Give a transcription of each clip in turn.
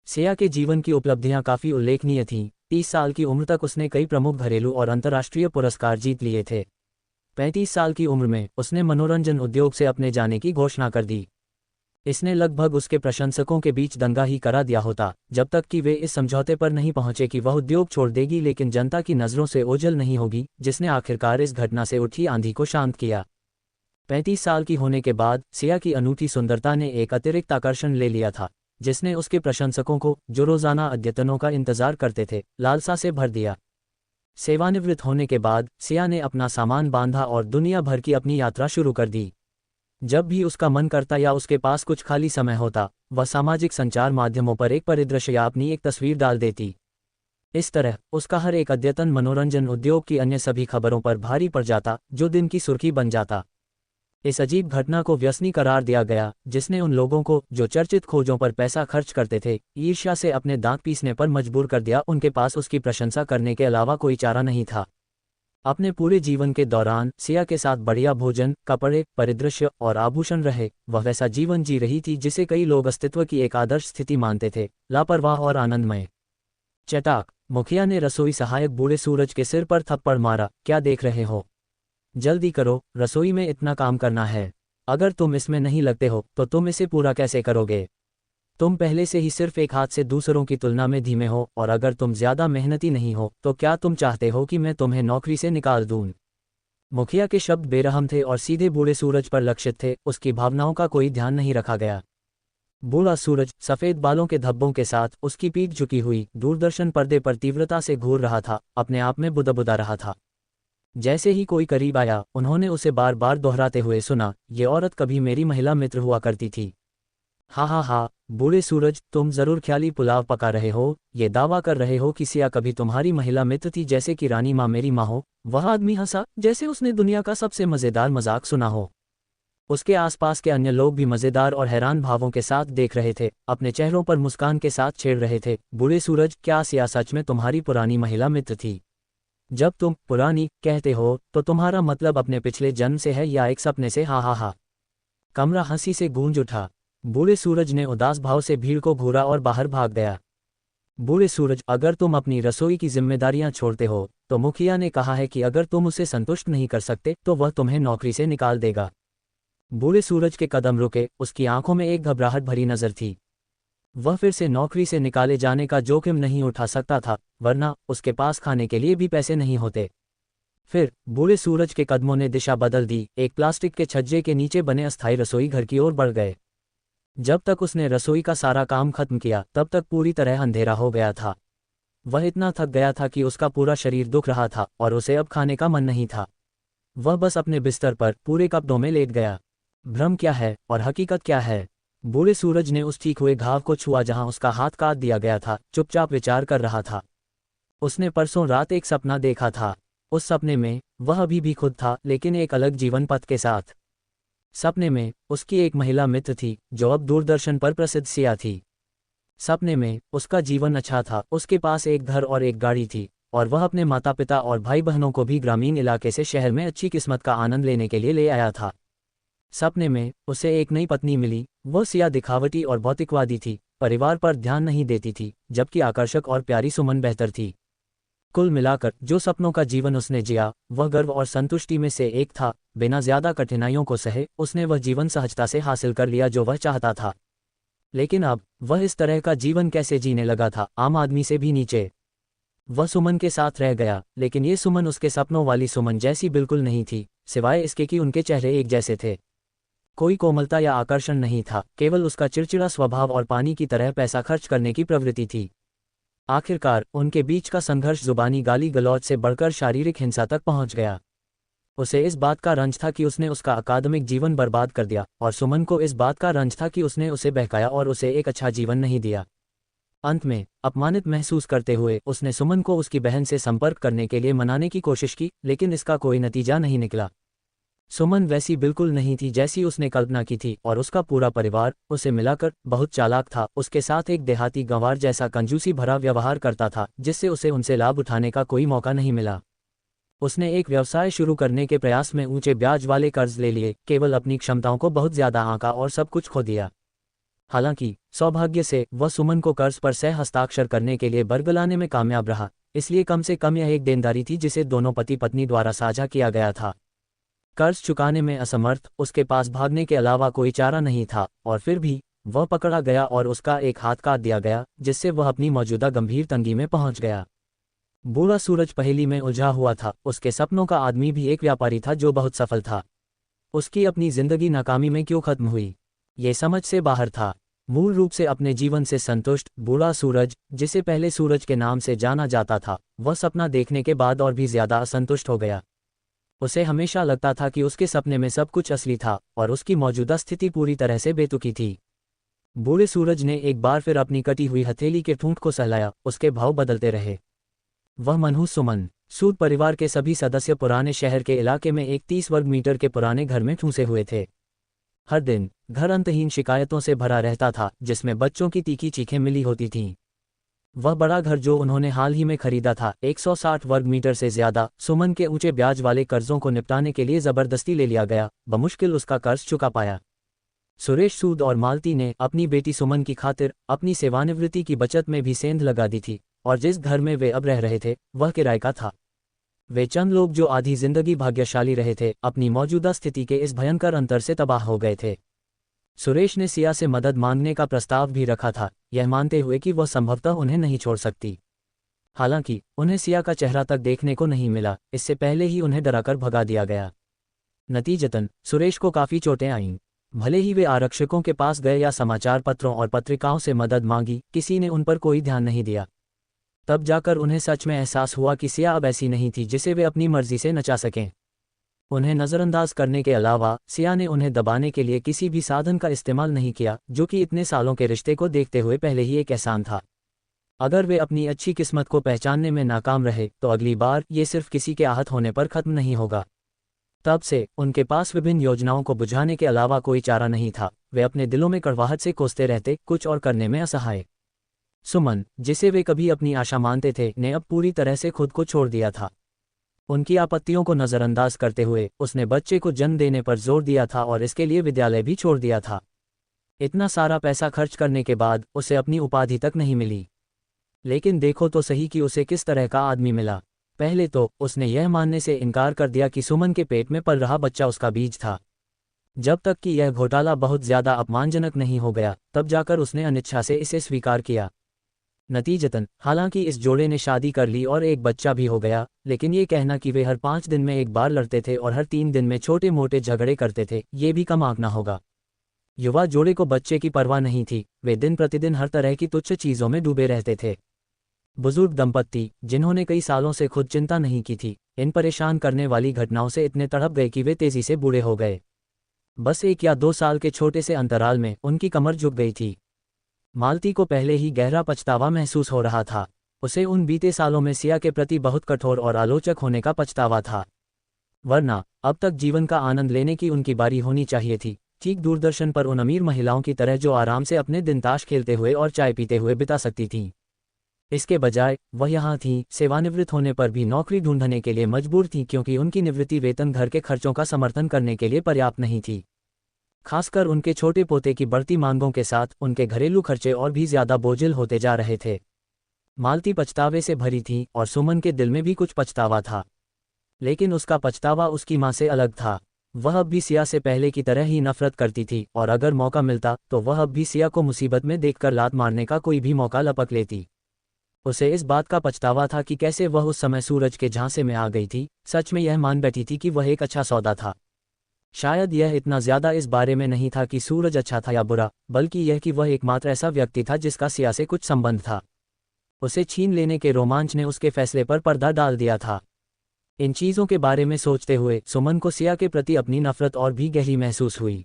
सिया के जीवन की उपलब्धियां काफ़ी उल्लेखनीय थीं। 30 साल की उम्र तक उसने कई प्रमुख घरेलू और अंतर्राष्ट्रीय पुरस्कार जीत लिए थे। 35 साल की उम्र में उसने मनोरंजन उद्योग से अपने जाने की घोषणा कर दी। इसने लगभग उसके प्रशंसकों के बीच दंगा ही करा दिया होता, जब तक कि वे इस समझौते पर नहीं पहुंचे कि वह उद्योग छोड़ देगी लेकिन जनता की नज़रों से ओझल नहीं होगी, जिसने आखिरकार इस घटना से उठी आंधी को शांत किया। 35 साल की होने के बाद सिया की अनूठी सुंदरता ने एक अतिरिक्त आकर्षण ले लिया था, जिसने उसके प्रशंसकों को, जो रोज़ाना अद्यतनों का इंतजार करते थे, लालसा से भर दिया। सेवानिवृत्त होने के बाद सिया ने अपना सामान बांधा और दुनिया भर की अपनी यात्रा शुरू कर दी। जब भी उसका मन करता या उसके पास कुछ खाली समय होता, वह सामाजिक संचार माध्यमों पर एक परिदृश्य या अपनी एक तस्वीर डाल देती। इस तरह उसका हर एक अद्यतन मनोरंजन उद्योग की अन्य सभी खबरों पर भारी पड़ जाता, जो दिन की सुर्खी बन जाता। इस अजीब घटना को व्यसनी करार दिया गया, जिसने उन लोगों को, जो चर्चित खोजों पर पैसा खर्च करते थे, ईर्ष्या से अपने दांत पीसने पर मजबूर कर दिया। उनके पास उसकी प्रशंसा करने के अलावा कोई चारा नहीं था। अपने पूरे जीवन के दौरान सिया के साथ बढ़िया भोजन, कपड़े, परिदृश्य और आभूषण रहे। वह वैसा जीवन जी रही थी जिसे कई लोग अस्तित्व की एक आदर्श स्थिति मानते थे, लापरवाह और आनंदमय। चटाक, मुखिया ने रसोई सहायक बूढ़े सूरज के सिर पर थप्पड़ मारा। क्या देख रहे हो? जल्दी करो, रसोई में इतना काम करना है। अगर तुम इसमें नहीं लगते हो तो तुम इसे पूरा कैसे करोगे? तुम पहले से ही सिर्फ एक हाथ से दूसरों की तुलना में धीमे हो, और अगर तुम ज्यादा मेहनती नहीं हो तो क्या तुम चाहते हो कि मैं तुम्हें नौकरी से निकाल दूं? मुखिया के शब्द बेरहम थे और सीधे बूढ़े सूरज पर लक्षित थे। उसकी भावनाओं का कोई ध्यान नहीं रखा गया। बूढ़ा सूरज, सफेद बालों के धब्बों के साथ, उसकी पीठ झुकी हुई, दूरदर्शन पर्दे पर तीव्रता से घूर रहा था, अपने आप में बुदबुदा रहा था। जैसे ही कोई करीब आया, उन्होंने उसे बार बार दोहराते हुए सुना, ये औरत कभी मेरी महिला मित्र हुआ करती थी। हा हा हा, बूढ़े सूरज, तुम जरूर ख्याली पुलाव पका रहे हो, ये दावा कर रहे हो कि सिया कभी तुम्हारी महिला मित्र थी, जैसे कि रानी माँ मेरी माँ हो। वह आदमी हंसा, जैसे उसने दुनिया का सबसे मजेदार मजाक सुना हो। उसके आसपास के अन्य लोग भी मजेदार और हैरान भावों के साथ देख रहे थे, अपने चेहरों पर मुस्कान के साथ छेड़ रहे थे। बूढ़े सूरज, क्या सिया सच में तुम्हारी पुरानी महिला मित्र थी? जब तुम पुरानी कहते हो तो तुम्हारा मतलब अपने पिछले जन्म से है या एक सपने से? हा हा हा। कमरा हंसी से गूंज उठा। बूढ़े सूरज ने उदास भाव से भीड़ को घूरा और बाहर भाग गया। बूढ़े सूरज, अगर तुम अपनी रसोई की जिम्मेदारियां छोड़ते हो तो मुखिया ने कहा है कि अगर तुम उसे संतुष्ट नहीं कर सकते तो वह तुम्हें नौकरी से निकाल देगा। बूढ़े सूरज के कदम रुके, उसकी आंखों में एक घबराहट भरी नजर थी। वह फिर से नौकरी से निकाले जाने का जोखिम नहीं उठा सकता था, वरना उसके पास खाने के लिए भी पैसे नहीं होते। फिर बूढ़े सूरज के कदमों ने दिशा बदल दी, एक प्लास्टिक के छज्जे के नीचे बने अस्थायी रसोई घर की ओर बढ़ गए। जब तक उसने रसोई का सारा काम खत्म किया, तब तक पूरी तरह अंधेरा हो गया था। वह इतना थक गया था कि उसका पूरा शरीर दुख रहा था और उसे अब खाने का मन नहीं था। वह बस अपने बिस्तर पर पूरे कपड़ों में लेट गया। भ्रम क्या है और हकीकत क्या है? बूढ़े सूरज ने उस ठीक हुए घाव को छुआ जहां उसका हाथ काट दिया गया था, चुपचाप विचार कर रहा था। उसने परसों रात एक सपना देखा था। उस सपने में वह अभी भी खुद था, लेकिन एक अलग जीवन पथ के साथ। सपने में उसकी एक महिला मित्र थी, जो अब दूरदर्शन पर प्रसिद्ध सिया थी। सपने में उसका जीवन अच्छा था, उसके पास एक घर और एक गाड़ी थी, और वह अपने माता पिता और भाई बहनों को भी ग्रामीण इलाके से शहर में अच्छी किस्मत का आनंद लेने के लिए ले आया था। सपने में उसे एक नई पत्नी मिली। वह सिया दिखावटी और भौतिकवादी थी, परिवार पर ध्यान नहीं देती थी, जबकि आकर्षक और प्यारी सुमन बेहतर थी। कुल मिलाकर जो सपनों का जीवन उसने जिया, वह गर्व और संतुष्टि में से एक था। बिना ज्यादा कठिनाइयों को सहे उसने वह जीवन सहजता से हासिल कर लिया जो वह चाहता था। लेकिन अब वह इस तरह का जीवन कैसे जीने लगा था, आम आदमी से भी नीचे। वह सुमन के साथ रह गया, लेकिन ये सुमन उसके सपनों वाली सुमन जैसी बिल्कुल नहीं थी, सिवाय इसके कि उनके चेहरे एक जैसे थे। कोई कोमलता या आकर्षण नहीं था, केवल उसका चिड़चिड़ा स्वभाव और पानी की तरह पैसा खर्च करने की प्रवृत्ति थी। आखिरकार उनके बीच का संघर्ष जुबानी गाली गलौज से बढ़कर शारीरिक हिंसा तक पहुंच गया। उसे इस बात का रंज था कि उसने उसका अकादमिक जीवन बर्बाद कर दिया, और सुमन को इस बात का रंज था कि उसने उसे बहकाया और उसे एक अच्छा जीवन नहीं दिया। अंत में अपमानित महसूस करते हुए उसने सुमन को उसकी बहन से संपर्क करने के लिए मनाने की कोशिश की, लेकिन इसका कोई नतीजा नहीं निकला। सुमन वैसी बिल्कुल नहीं थी जैसी उसने कल्पना की थी, और उसका पूरा परिवार उसे मिलाकर बहुत चालाक था। उसके साथ एक देहाती गंवार जैसा कंजूसी भरा व्यवहार करता था, जिससे उसे उनसे लाभ उठाने का कोई मौका नहीं मिला। उसने एक व्यवसाय शुरू करने के प्रयास में ऊंचे ब्याज वाले कर्ज ले लिए, केवल अपनी क्षमताओं को बहुत ज्यादा आंका और सब कुछ खो दिया। हालांकि सौभाग्य से वह सुमन को कर्ज पर सह हस्ताक्षर करने के लिए बरगलाने में कामयाब रहा, इसलिए कम से कम यह एक देनदारी थी जिसे दोनों पति पत्नी द्वारा साझा किया गया था। कर्ज चुकाने में असमर्थ, उसके पास भागने के अलावा कोई चारा नहीं था, और फिर भी वह पकड़ा गया और उसका एक हाथ काट दिया गया, जिससे वह अपनी मौजूदा गंभीर तंगी में पहुंच गया। बूढ़ा सूरज पहेली में उलझा हुआ था। उसके सपनों का आदमी भी एक व्यापारी था जो बहुत सफल था। उसकी अपनी जिंदगी नाकामी में क्यों खत्म हुई, ये समझ से बाहर था। मूल रूप से अपने जीवन से संतुष्ट बूढ़ा सूरज, जिसे पहले सूरज के नाम से जाना जाता था, वह सपना देखने के बाद और भी ज्यादा असंतुष्ट हो गया। उसे हमेशा लगता था कि उसके सपने में सब कुछ असली था और उसकी मौजूदा स्थिति पूरी तरह से बेतुकी थी। बूढ़े सूरज ने एक बार फिर अपनी कटी हुई हथेली के ठूंठ को सहलाया। उसके भाव बदलते रहे। वह मनहूस सुमन, सूद परिवार के सभी सदस्य पुराने शहर के इलाके में एक 30 वर्ग मीटर के पुराने घर में ठूंसे हुए थे। हर दिन घर अंतहीन शिकायतों से भरा रहता था, जिसमें बच्चों की तीखी चीखें मिली होती थीं। वह बड़ा घर जो उन्होंने हाल ही में खरीदा था, 160 वर्ग मीटर से ज्यादा, सुमन के ऊंचे ब्याज वाले कर्जों को निपटाने के लिए जबरदस्ती ले लिया गया। बमुश्किल उसका कर्ज चुका पाया। सुरेश सूद और मालती ने अपनी बेटी सुमन की खातिर अपनी सेवानिवृत्ति की बचत में भी सेंध लगा दी थी, और जिस घर में वे अब रह रहे थे वह किराए का था। वे चंद लोग जो आधी जिंदगी भाग्यशाली रहे थे, अपनी मौजूदा स्थिति के इस भयंकर अंतर से तबाह हो गए थे। सुरेश ने सिया से मदद मांगने का प्रस्ताव भी रखा था, यह मानते हुए कि वह संभवतः उन्हें नहीं छोड़ सकती। हालांकि उन्हें सिया का चेहरा तक देखने को नहीं मिला, इससे पहले ही उन्हें डराकर भगा दिया गया। नतीजतन सुरेश को काफ़ी चोटें आईं। भले ही वे आरक्षकों के पास गए या समाचार पत्रों और पत्रिकाओं से मदद मांगी, किसी ने उन पर कोई ध्यान नहीं दिया। तब जाकर उन्हें सच में एहसास हुआ कि सिया अब ऐसी नहीं थी जिसे वे अपनी मर्जी से नचा सकें। उन्हें नज़रअंदाज करने के अलावा सिया ने उन्हें दबाने के लिए किसी भी साधन का इस्तेमाल नहीं किया, जो कि इतने सालों के रिश्ते को देखते हुए पहले ही एक एहसान था। अगर वे अपनी अच्छी किस्मत को पहचानने में नाकाम रहे तो अगली बार ये सिर्फ किसी के आहत होने पर खत्म नहीं होगा। तब से उनके पास विभिन्न योजनाओं को बुझाने के अलावा कोई चारा नहीं था। वे अपने दिलों में कड़वाहट से कोसते रहते, कुछ और करने में असहाय। सुमन, जिसे वे कभी अपनी आशा मानते थे, ने अब पूरी तरह से खुद को छोड़ दिया था। उनकी आपत्तियों को नज़रअंदाज करते हुए उसने बच्चे को जन्म देने पर जोर दिया था और इसके लिए विद्यालय भी छोड़ दिया था। इतना सारा पैसा खर्च करने के बाद उसे अपनी उपाधि तक नहीं मिली। लेकिन देखो तो सही कि उसे किस तरह का आदमी मिला। पहले तो उसने यह मानने से इनकार कर दिया कि सुमन के पेट में पल रहा बच्चा उसका बीज था। जब तक कि यह घोटाला बहुत ज्यादा अपमानजनक नहीं हो गया, तब जाकर उसने अनिच्छा से इसे स्वीकार किया। नतीजतन हालांकि इस जोड़े ने शादी कर ली और एक बच्चा भी हो गया, लेकिन ये कहना कि वे हर 5 दिन में एक बार लड़ते थे और हर 3 दिन में छोटे मोटे झगड़े करते थे, ये भी कम आंकना होगा। युवा जोड़े को बच्चे की परवाह नहीं थी। वे दिन प्रतिदिन हर तरह की तुच्छ चीजों में डूबे रहते थे। बुजुर्ग दंपत्ति, जिन्होंने कई सालों से खुद चिंता नहीं की थी, इन परेशान करने वाली घटनाओं से इतने तड़प गए कि वे तेजी से बूढ़े हो गए। बस 1 या 2 साल के छोटे से अंतराल में उनकी कमर झुक गई थी। मालती को पहले ही गहरा पछतावा महसूस हो रहा था। उसे उन बीते सालों में सिया के प्रति बहुत कठोर और आलोचक होने का पछतावा था। वरना अब तक जीवन का आनंद लेने की उनकी बारी होनी चाहिए थी, ठीक दूरदर्शन पर उन अमीर महिलाओं की तरह जो आराम से अपने दिन ताश खेलते हुए और चाय पीते हुए बिता सकती थीं। इसके बजाय वह यहाँ थीं, सेवानिवृत्त होने पर भी नौकरी ढूंढने के लिए मजबूर थीं, क्योंकि उनकी निवृत्ति वेतन घर के खर्चों का समर्थन करने के लिए पर्याप्त नहीं थी। खासकर उनके छोटे पोते की बढ़ती मांगों के साथ उनके घरेलू खर्चे और भी ज्यादा बोझिल होते जा रहे थे। मालती पछतावे से भरी थी और सुमन के दिल में भी कुछ पछतावा था, लेकिन उसका पछतावा उसकी मां से अलग था। वह अब भी सिया से पहले की तरह ही नफरत करती थी, और अगर मौका मिलता तो वह अब भी सिया को मुसीबत में देखकर लात मारने का कोई भी मौका लपक लेती। उसे इस बात का पछतावा था कि कैसे वह उस समय सूरज के झांसे में आ गई थी। सच में यह मान बैठी थी कि वह एक अच्छा सौदा था। शायद यह इतना ज्यादा इस बारे में नहीं था कि सूरज अच्छा था या बुरा, बल्कि यह कि वह एकमात्र ऐसा व्यक्ति था जिसका सिया से कुछ संबंध था। उसे छीन लेने के रोमांच ने उसके फैसले पर पर्दा डाल दिया था। इन चीजों के बारे में सोचते हुए सुमन को सिया के प्रति अपनी नफरत और भी गहरी महसूस हुई।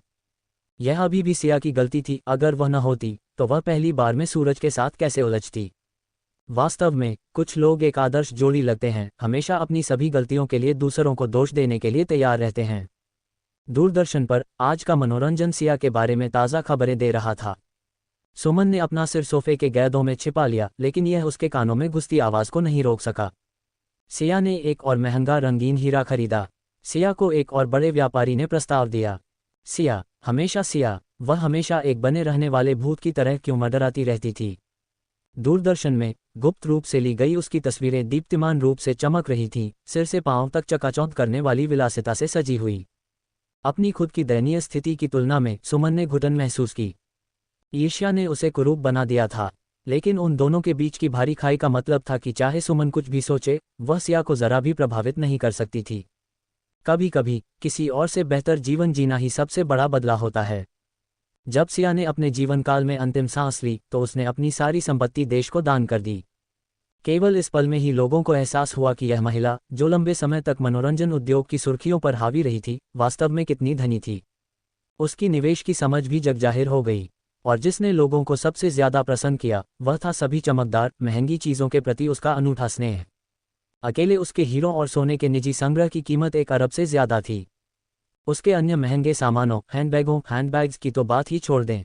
यह अभी भी सिया की गलती थी। अगर वह न होती तो वह पहली बार में सूरज के साथ कैसे उलझती। वास्तव में कुछ लोग एक आदर्श जोड़ी लगते हैं, हमेशा अपनी सभी गलतियों के लिए दूसरों को दोष देने के लिए तैयार रहते हैं। दूरदर्शन पर आज का मनोरंजन सिया के बारे में ताज़ा खबरें दे रहा था। सुमन ने अपना सिर सोफे के गैदों में छिपा लिया, लेकिन यह उसके कानों में घुसती आवाज को नहीं रोक सका। सिया ने एक और महंगा रंगीन हीरा खरीदा। सिया को एक और बड़े व्यापारी ने प्रस्ताव दिया। सिया, वह हमेशा एक बने रहने वाले भूत की तरह क्यों मंडराती रहती थी। दूरदर्शन में गुप्त रूप से ली गई उसकी तस्वीरें दीप्तिमान रूप से चमक रही थीं, सिर से पांव तक चकाचौंध करने वाली विलासिता से सजी हुई। अपनी खुद की दयनीय स्थिति की तुलना में सुमन ने घुटन महसूस की। ईर्ष्या ने उसे कुरूप बना दिया था, लेकिन उन दोनों के बीच की भारी खाई का मतलब था कि चाहे सुमन कुछ भी सोचे, वह सिया को जरा भी प्रभावित नहीं कर सकती थी। कभी कभी किसी और से बेहतर जीवन जीना ही सबसे बड़ा बदला होता है। जब सिया ने अपने जीवन काल में अंतिम सांस ली तो उसने अपनी सारी संपत्ति देश को दान कर दी। केवल इस पल में ही लोगों को एहसास हुआ कि यह महिला, जो लंबे समय तक मनोरंजन उद्योग की सुर्खियों पर हावी रही थी, वास्तव में कितनी धनी थी। उसकी निवेश की समझ भी जगजाहिर हो गई, और जिसने लोगों को सबसे ज्यादा प्रसन्न किया वह था सभी चमकदार महंगी चीजों के प्रति उसका अनूठा स्नेह। अकेले उसके हीरों और सोने के निजी संग्रह की कीमत 1 अरब से ज्यादा थी। उसके अन्य महंगे सामानों, हैंडबैग्स की तो बात ही छोड़ दें।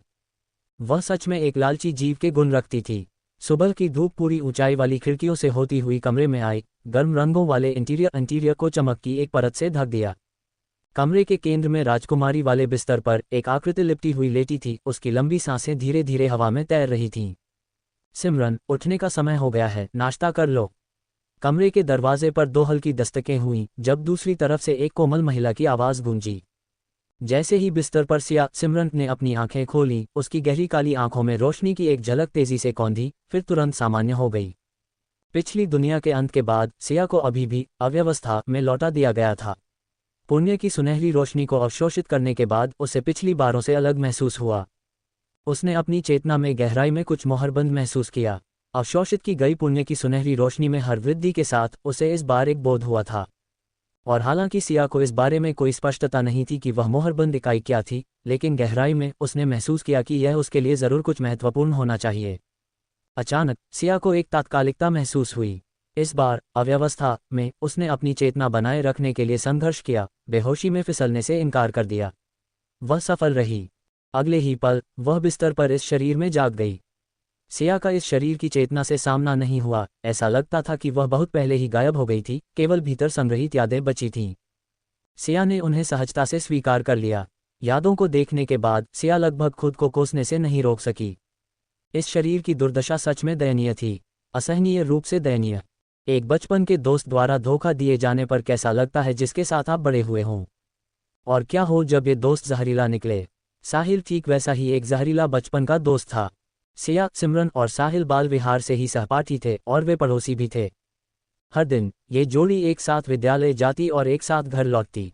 वह सच में एक लालची जीव के गुण रखती थी। सुबह की धूप पूरी ऊंचाई वाली खिड़कियों से होती हुई कमरे में आई, गर्म रंगों वाले इंटीरियर को चमक की एक परत से ढक दिया। कमरे के केंद्र में राजकुमारी वाले बिस्तर पर एक आकृति लिपटी हुई लेटी थी, उसकी लंबी सांसें धीरे धीरे हवा में तैर रही थीं। सिमरन, उठने का समय हो गया है, नाश्ता कर लो। कमरे के दरवाजे पर 2 हल्की दस्तकें हुईं, जब दूसरी तरफ से एक कोमल महिला की आवाज़ गूंजी। जैसे ही बिस्तर पर सिमरन ने अपनी आंखें खोलीं, उसकी गहरी काली आंखों में रोशनी की एक झलक तेजी से कौंधी, फिर तुरंत सामान्य हो गई। पिछली दुनिया के अंत के बाद सिया को अभी भी अव्यवस्था में लौटा दिया गया था। पुण्य की सुनहरी रोशनी को अवशोषित करने के बाद उसे पिछली बारों से अलग महसूस हुआ। उसने अपनी चेतना में गहराई में कुछ मोहरबंद महसूस किया। अवशोषित की गई पुण्य की सुनहरी रोशनी में हर वृद्धि के साथ उसे इस बार एक बोध हुआ था। और हालांकि सिया को इस बारे में कोई स्पष्टता नहीं थी कि वह मोहरबंद इकाई क्या थी, लेकिन गहराई में उसने महसूस किया कि यह उसके लिए जरूर कुछ महत्वपूर्ण होना चाहिए। अचानक सिया को एक तात्कालिकता महसूस हुई। इस बार अव्यवस्था में उसने अपनी चेतना बनाए रखने के लिए संघर्ष किया, बेहोशी में फिसलने से इनकार कर दिया। वह सफल रही। अगले ही पल वह बिस्तर पर इस शरीर में जाग गई। सिया का इस शरीर की चेतना से सामना नहीं हुआ, ऐसा लगता था कि वह बहुत पहले ही गायब हो गई थी, केवल भीतर संग्रहित यादें बची थीं। सिया ने उन्हें सहजता से स्वीकार कर लिया। यादों को देखने के बाद सिया लगभग खुद को कोसने से नहीं रोक सकी। इस शरीर की दुर्दशा सच में दयनीय थी, असहनीय रूप से दयनीय। एक बचपन के दोस्त द्वारा धोखा दिए जाने पर कैसा लगता है जिसके साथ आप बड़े हुए हों। और क्या हो जब ये दोस्त जहरीला निकले। साहिल ठीक वैसा ही एक जहरीला बचपन का दोस्त था। सिया, सिमरन और साहिल बाल विहार से ही सहपाठी थे और वे पड़ोसी भी थे। हर दिन ये जोड़ी एक साथ विद्यालय जाती और एक साथ घर लौटती।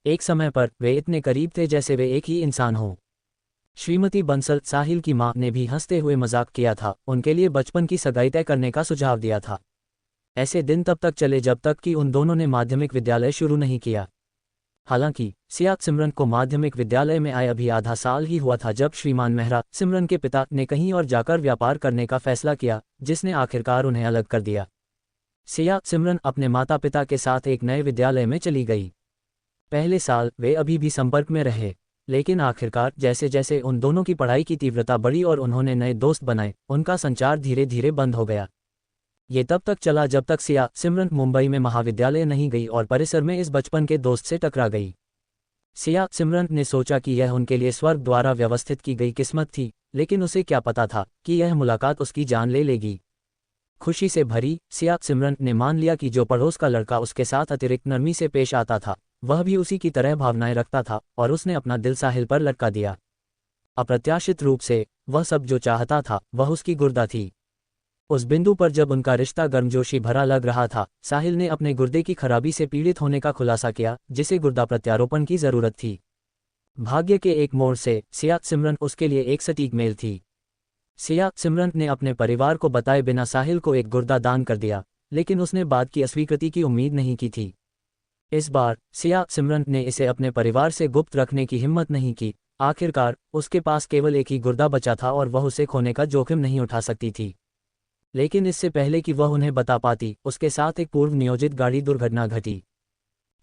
एक समय पर वे इतने करीब थे जैसे वे एक ही इंसान हों। श्रीमती बंसल, साहिल की मां, ने भी हंसते हुए मजाक किया था, उनके लिए बचपन की सगाई तय करने का सुझाव दिया था। ऐसे दिन तब तक चले जब तक कि उन दोनों ने माध्यमिक विद्यालय शुरू नहीं किया। हालांकि सिया सिमरन को माध्यमिक विद्यालय में आए अभी आधा साल ही हुआ था जब श्रीमान मेहरा, सिमरन के पिता, ने कहीं और जाकर व्यापार करने का फैसला किया, जिसने आखिरकार उन्हें अलग कर दिया। सिया सिमरन अपने माता पिता के साथ एक नए विद्यालय में चली गई। पहले साल वे अभी भी संपर्क में रहे, लेकिन आखिरकार जैसे जैसे उन दोनों की पढ़ाई की तीव्रता बढ़ी और उन्होंने नए दोस्त बनाए, उनका संचार धीरे धीरे बंद हो गया। ये तब तक चला जब तक सिया सिमरन मुंबई में महाविद्यालय नहीं गई और परिसर में इस बचपन के दोस्त से टकरा गई। सिया सिमरन ने सोचा कि यह उनके लिए स्वर्ग द्वारा व्यवस्थित की गई किस्मत थी, लेकिन उसे क्या पता था कि यह मुलाकात उसकी जान ले लेगी। खुशी से भरी सिया सिमरन ने मान लिया कि जो पड़ोस का लड़का उसके साथ अतिरिक्त नरमी से पेश आता था, वह भी उसी की तरह भावनाएं रखता था, और उसने अपना दिल साहिल पर लटका दिया। अप्रत्याशित रूप से वह सब जो चाहता था वह उसकी गुर्दा थी। उस बिंदु पर जब उनका रिश्ता गर्मजोशी भरा लग रहा था, साहिल ने अपने गुर्दे की खराबी से पीड़ित होने का खुलासा किया, जिसे गुर्दा प्रत्यारोपण की जरूरत थी। भाग्य के एक मोड़ से सिया सिमरन उसके लिए एक सटीक मेल थी। सिया सिमरन ने अपने परिवार को बताए बिना साहिल को एक गुर्दा दान कर दिया, लेकिन उसने बाद की अस्वीकृति की उम्मीद नहीं की थी। इस बार सिया सिमरन ने इसे अपने परिवार से गुप्त रखने की हिम्मत नहीं की। आखिरकार उसके पास केवल एक ही गुर्दा बचा था और वह उसे खोने का जोखिम नहीं उठा सकती थी। लेकिन इससे पहले कि वह उन्हें बता पाती, उसके साथ एक पूर्व नियोजित गाड़ी दुर्घटना घटी।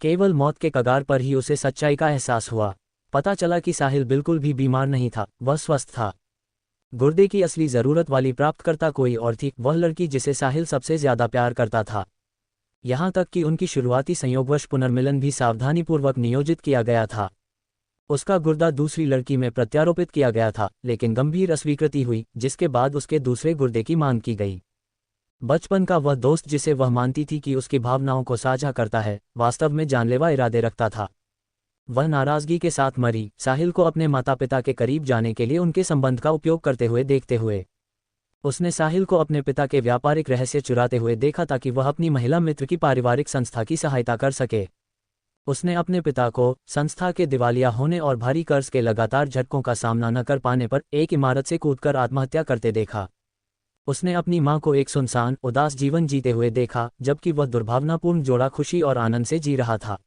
केवल मौत के कगार पर ही उसे सच्चाई का एहसास हुआ। पता चला कि साहिल बिल्कुल भी बीमार नहीं था, वह स्वस्थ था। गुर्दे की असली जरूरत वाली प्राप्तकर्ता कोई और थी, वह लड़की जिसे साहिल सबसे ज्यादा प्यार करता था। यहाँ तक कि उनकी शुरुआती संयोगवश पुनर्मिलन भी सावधानीपूर्वक नियोजित किया गया था। उसका गुर्दा दूसरी लड़की में प्रत्यारोपित किया गया था, लेकिन गंभीर अस्वीकृति हुई, जिसके बाद उसके दूसरे गुर्दे की मांग की गई। बचपन का वह दोस्त जिसे वह मानती थी कि उसकी भावनाओं को साझा करता है, वास्तव में जानलेवा इरादे रखता था। वह नाराजगी के साथ मरी, साहिल को अपने माता पिता के करीब जाने के लिए उनके संबंध का उपयोग करते हुए देखते हुए। उसने साहिल को अपने पिता के व्यापारिक रहस्य चुराते हुए देखा ताकि वह अपनी महिला मित्र की पारिवारिक संस्था की सहायता कर सके। उसने अपने पिता को संस्था के दिवालिया होने और भारी कर्ज के लगातार झटकों का सामना न कर पाने पर एक इमारत से कूदकर आत्महत्या करते देखा। उसने अपनी मां को एक सुनसान, उदास जीवन जीते हुए देखा, जबकि वह दुर्भावनापूर्ण जोड़ा खुशी और आनंद से जी रहा था।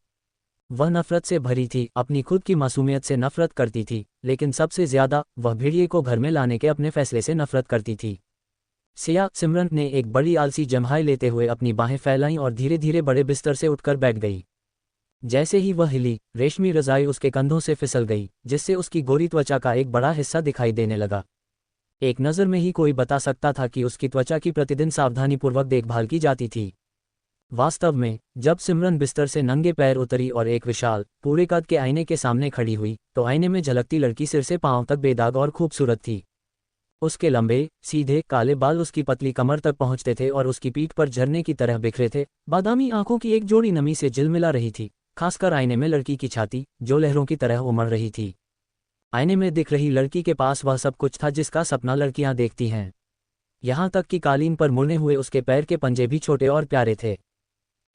वह नफरत से भरी थी, अपनी खुद की मासूमियत से नफरत करती थी, लेकिन सबसे ज्यादा वह भेड़िए को घर में लाने के अपने फैसले से नफरत करती थी। सिमरन ने एक बड़ी आलसी जम्हाई लेते हुए अपनी बाहें फैलाईं और धीरे धीरे बड़े बिस्तर से उठकर बैठ गई। जैसे ही वह हिली, रेशमी रजाई उसके कंधों से फिसल गई, जिससे उसकी गोरी त्वचा का एक बड़ा हिस्सा दिखाई देने लगा। एक नज़र में ही कोई बता सकता था कि उसकी त्वचा की प्रतिदिन सावधानीपूर्वक देखभाल की जाती थी। वास्तव में जब सिमरन बिस्तर से नंगे पैर उतरी और एक विशाल, पूरे कद के आईने के सामने खड़ी हुई, तो आईने में झलकती लड़की सिर से पांव तक बेदाग और खूबसूरत थी। उसके लंबे, सीधे, काले बाल उसकी पतली कमर तक पहुंचते थे और उसकी पीठ पर झरने की तरह बिखरे थे। बादामी आंखों की एक जोड़ी नमी से झिलमिला रही थी, खासकर आईने में लड़की की छाती, जो लहरों की तरह उमड़ रही थी। आईने में दिख रही लड़की के पास वह सब कुछ था जिसका सपना लड़कियां देखती हैं। यहाँ तक कि कालीन पर मुड़े हुए उसके पैर के पंजे भी छोटे और प्यारे थे।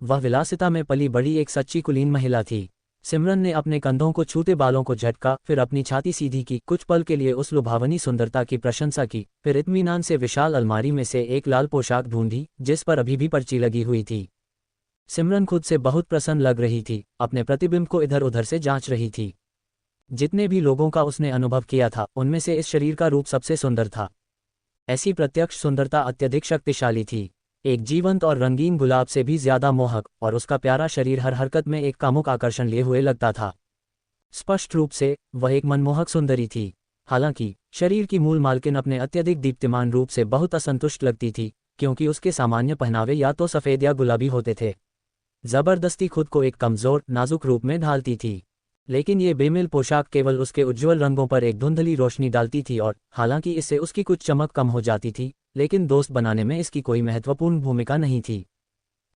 वह विलासिता में पली बड़ी एक सच्ची कुलीन महिला थी। सिमरन ने अपने कंधों को छूते बालों को झटका, फिर अपनी छाती सीधी की, कुछ पल के लिए उस लुभावनी सुंदरता की प्रशंसा की, फिर इत्मीनान से विशाल अलमारी में से एक लाल पोशाक ढूंढी जिस पर अभी भी पर्ची लगी हुई थी। सिमरन खुद से बहुत प्रसन्न लग रही थी, अपने प्रतिबिंब को इधर उधर से जांच रही थी। जितने भी लोगों का उसने अनुभव किया था, उनमें से इस शरीर का रूप सबसे सुंदर था। ऐसी प्रत्यक्ष सुंदरता अत्यधिक शक्तिशाली थी, एक जीवंत और रंगीन गुलाब से भी ज्यादा मोहक, और उसका प्यारा शरीर हर हरकत में एक कामुक आकर्षण लिए हुए लगता था। स्पष्ट रूप से वह एक मनमोहक सुंदरी थी। हालांकि शरीर की मूल मालकिन अपने अत्यधिक दीप्तिमान रूप से बहुत असंतुष्ट लगती थी, क्योंकि उसके सामान्य पहनावे या तो सफ़ेद या गुलाबी होते थे। जबरदस्ती खुद को एक कमजोर, नाजुक रूप में ढालती थी, लेकिन ये बेमिल पोशाक केवल उसके उज्ज्वल रंगों पर एक धुंधली रोशनी डालती थी, और हालांकि इससे उसकी कुछ चमक कम हो जाती थी, लेकिन दोस्त बनाने में इसकी कोई महत्वपूर्ण भूमिका नहीं थी।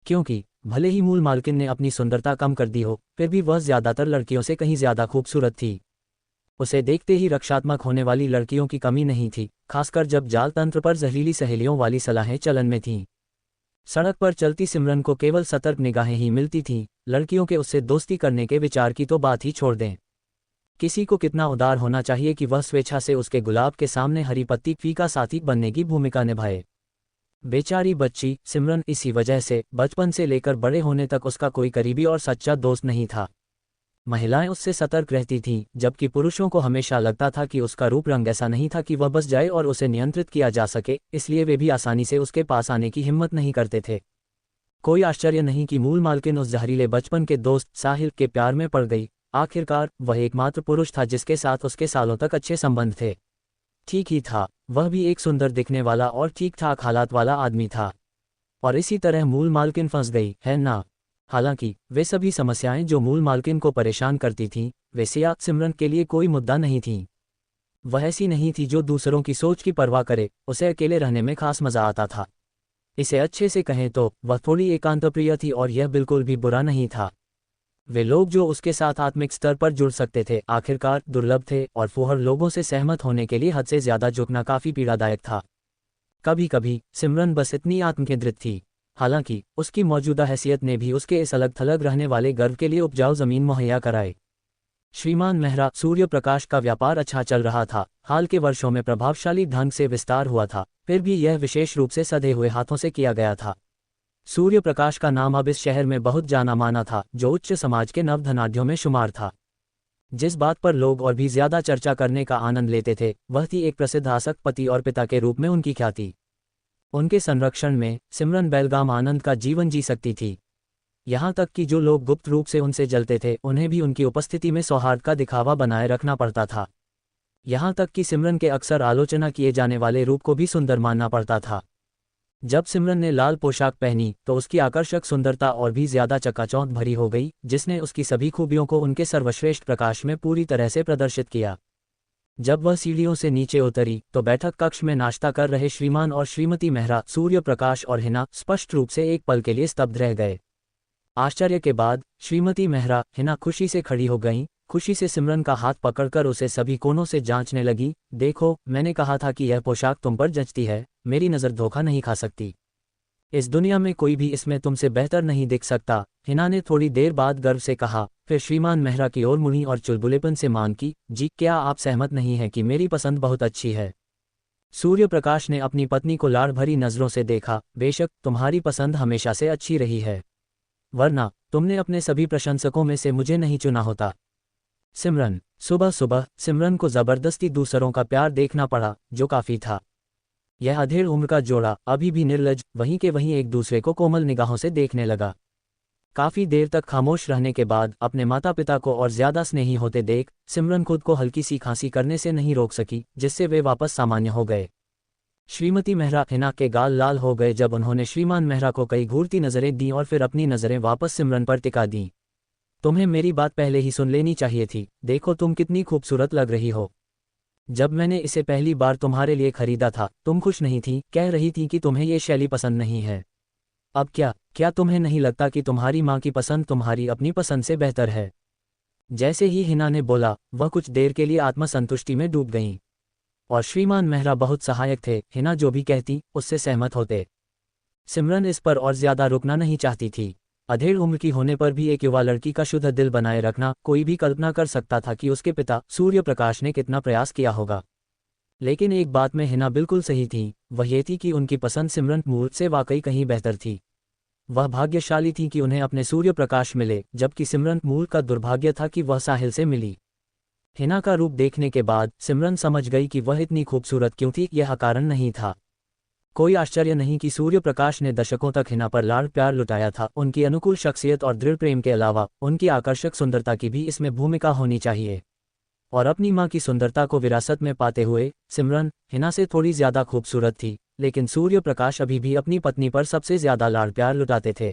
क्योंकि भले ही मूल मालकिन ने अपनी सुंदरता कम कर दी हो, फिर भी वह ज्यादातर लड़कियों से कहीं ज्यादा खूबसूरत थी। उसे देखते ही रक्षात्मक होने वाली लड़कियों की कमी नहीं थी, खासकर जब जाल तंत्र पर जहरीली सहेलियों वाली सलाहें चलन में थीं। सड़क पर चलती सिमरन को केवल सतर्क निगाहें ही मिलती थीं, लड़कियों के उससे दोस्ती करने के विचार की तो बात ही छोड़ दें। किसी को कितना उदार होना चाहिए कि वह स्वेच्छा से उसके गुलाब के सामने हरी पत्ती फीका साथी बनने की भूमिका निभाए। बेचारी बच्ची सिमरन इसी वजह से बचपन से लेकर बड़े होने तक उसका कोई करीबी और सच्चा दोस्त नहीं था। महिलाएं उससे सतर्क रहती थीं, जबकि पुरुषों को हमेशा लगता था कि उसका रूप रंग ऐसा नहीं था कि वह बस जाए और उसे नियंत्रित किया जा सके, इसलिए वे भी आसानी से उसके पास आने की हिम्मत नहीं करते थे। कोई आश्चर्य नहीं कि मूल मालकिन उस जहरीले बचपन के दोस्त साहिल के प्यार में पड़ गई। आखिरकार वह एकमात्र पुरुष था जिसके साथ उसके सालों तक अच्छे संबंध थे। ठीक ही था, वह भी एक सुंदर दिखने वाला और ठीक ठाक हालात वाला आदमी था, और इसी तरह मूल मालकिन फंस गई, है ना? हालांकि वे सभी समस्याएं जो मूल मालकिन को परेशान करती थीं, वे सिमरन के लिए कोई मुद्दा नहीं थीं। वह ऐसी नहीं थी जो दूसरों की सोच की परवाह करे, उसे अकेले रहने में खास मजा आता था। इसे अच्छे से कहें तो वह थोड़ी एकांतप्रिय थी, और यह बिल्कुल भी बुरा नहीं था। वे लोग जो उसके साथ आत्मिक स्तर पर जुड़ सकते थे आखिरकार दुर्लभ थे, और फूहड़ लोगों से सहमत होने के लिए हद से ज्यादा झुकना काफी पीड़ादायक था। कभी कभी सिमरन बस इतनी आत्मकेंद्रित थी। हालांकि उसकी मौजूदा हैसियत ने भी उसके इस अलग थलग रहने वाले गर्व के लिए उपजाऊ जमीन मुहैया कराई। श्रीमान मेहरा सूर्य प्रकाश का व्यापार अच्छा चल रहा था, हाल के वर्षों में प्रभावशाली ढंग से विस्तार हुआ था, फिर भी यह विशेष रूप से सधे हुए हाथों से किया गया था। सूर्य प्रकाश का नाम अब इस शहर में बहुत जाना माना था, जो उच्च समाज के नवधनाढ़यों में शुमार था। जिस बात पर लोग और भी ज्यादा चर्चा करने का आनंद लेते थे, वह थी एक प्रसिद्ध आसक्त पति और पिता के रूप में उनकी ख्याति। उनके संरक्षण में सिमरन बेलगाम आनंद का जीवन जी सकती थी। यहाँ तक कि जो लोग गुप्त रूप से उनसे जलते थे, उन्हें भी उनकी उपस्थिति में सौहार्द का दिखावा बनाए रखना पड़ता था। यहाँ तक कि सिमरन के अक्सर आलोचना किए जाने वाले रूप को भी सुंदर मानना पड़ता था। जब सिमरन ने लाल पोशाक पहनी तो उसकी आकर्षक सुंदरता और भी ज्यादा चकाचौंध भरी हो गई, जिसने उसकी सभी खूबियों को उनके सर्वश्रेष्ठ प्रकाश में पूरी तरह से प्रदर्शित किया। जब वह सीढ़ियों से नीचे उतरी तो बैठक कक्ष में नाश्ता कर रहे श्रीमान और श्रीमती मेहरा, सूर्य प्रकाश और हिना स्पष्ट रूप से एक पल के लिए स्तब्ध रह गए। आश्चर्य के बाद श्रीमती मेहरा, हिना खुशी से खड़ी हो गईं, खुशी से सिमरन का हाथ पकड़कर उसे सभी कोनों से जांचने लगी। देखो, मैंने कहा था कि यह पोशाक तुम पर जचती है, मेरी नज़र धोखा नहीं खा सकती। इस दुनिया में कोई भी इसमें तुमसे बेहतर नहीं दिख सकता, हिना ने थोड़ी देर बाद गर्व से कहा। फिर श्रीमान मेहरा की ओर मुड़ी और चुलबुलेपन से मांग की, जी क्या आप सहमत नहीं हैं कि मेरी पसंद बहुत अच्छी है? सूर्य प्रकाश ने अपनी पत्नी को लाड़ भरी नज़रों से देखा। बेशक तुम्हारी पसंद हमेशा से अच्छी रही है, वरना तुमने अपने सभी प्रशंसकों में से मुझे नहीं चुना होता। सिमरन। सुबह सुबह सिमरन को जबरदस्ती दूसरों का प्यार देखना पड़ा, जो काफी था। यह अधेड़ उम्र का जोड़ा अभी भी निर्लज वहीं के वहीं एक दूसरे को कोमल निगाहों से देखने लगा। काफी देर तक खामोश रहने के बाद अपने माता पिता को और ज्यादा स्नेही होते देख सिमरन खुद को हल्की सी खांसी करने से नहीं रोक सकी, जिससे वे वापस सामान्य हो गए। श्रीमती मेहरा, हिना के गाल लाल हो गए जब उन्होंने श्रीमान मेहरा को कई घूरती नजरें दी और फिर अपनी नजरें वापस सिमरन पर टिका दी। तुम्हें मेरी बात पहले ही सुन लेनी चाहिए थी। देखो तुम कितनी खूबसूरत लग रही हो। जब मैंने इसे पहली बार तुम्हारे लिए खरीदा था तुम खुश नहीं थी, कह रही थी कि तुम्हें ये शैली पसंद नहीं है। अब क्या तुम्हें नहीं लगता कि तुम्हारी माँ की पसंद तुम्हारी अपनी पसंद से बेहतर है? जैसे ही हिना ने बोला, वह कुछ देर के लिए आत्मसंतुष्टि में डूब गईं। और श्रीमान मेहरा बहुत सहायक थे, हिना जो भी कहती उससे सहमत होते। सिमरन इस पर और ज्यादा रुकना नहीं चाहती थी। अधेड़ उम्र की होने पर भी एक युवा लड़की का शुद्ध दिल बनाए रखना, कोई भी कल्पना कर सकता था कि उसके पिता सूर्य प्रकाश ने कितना प्रयास किया होगा। लेकिन एक बात में हिना बिल्कुल सही थी, वह ये थी कि उनकी पसंद सिमरन मूर्त से वाकई कहीं बेहतर थी। वह भाग्यशाली थी कि उन्हें अपने सूर्य प्रकाश मिले, जबकि सिमरन मूर्त का दुर्भाग्य था कि वह साहिल से मिली। हिना का रूप देखने के बाद सिमरन समझ गई कि वह इतनी खूबसूरत क्यों थी, यह कारण नहीं था। कोई आश्चर्य नहीं कि सूर्य प्रकाश ने दशकों तक हिना पर लाड़ प्यार लुटाया था। उनकी अनुकूल शख्सियत और दृढ़ प्रेम के अलावा उनकी आकर्षक सुंदरता की भी इसमें भूमिका होनी चाहिए। और अपनी माँ की सुंदरता को विरासत में पाते हुए सिमरन हिना से थोड़ी ज्यादा खूबसूरत थी, लेकिन सूर्य प्रकाश अभी भी अपनी पत्नी पर सबसे ज्यादा लाड़ प्यार लुटाते थे।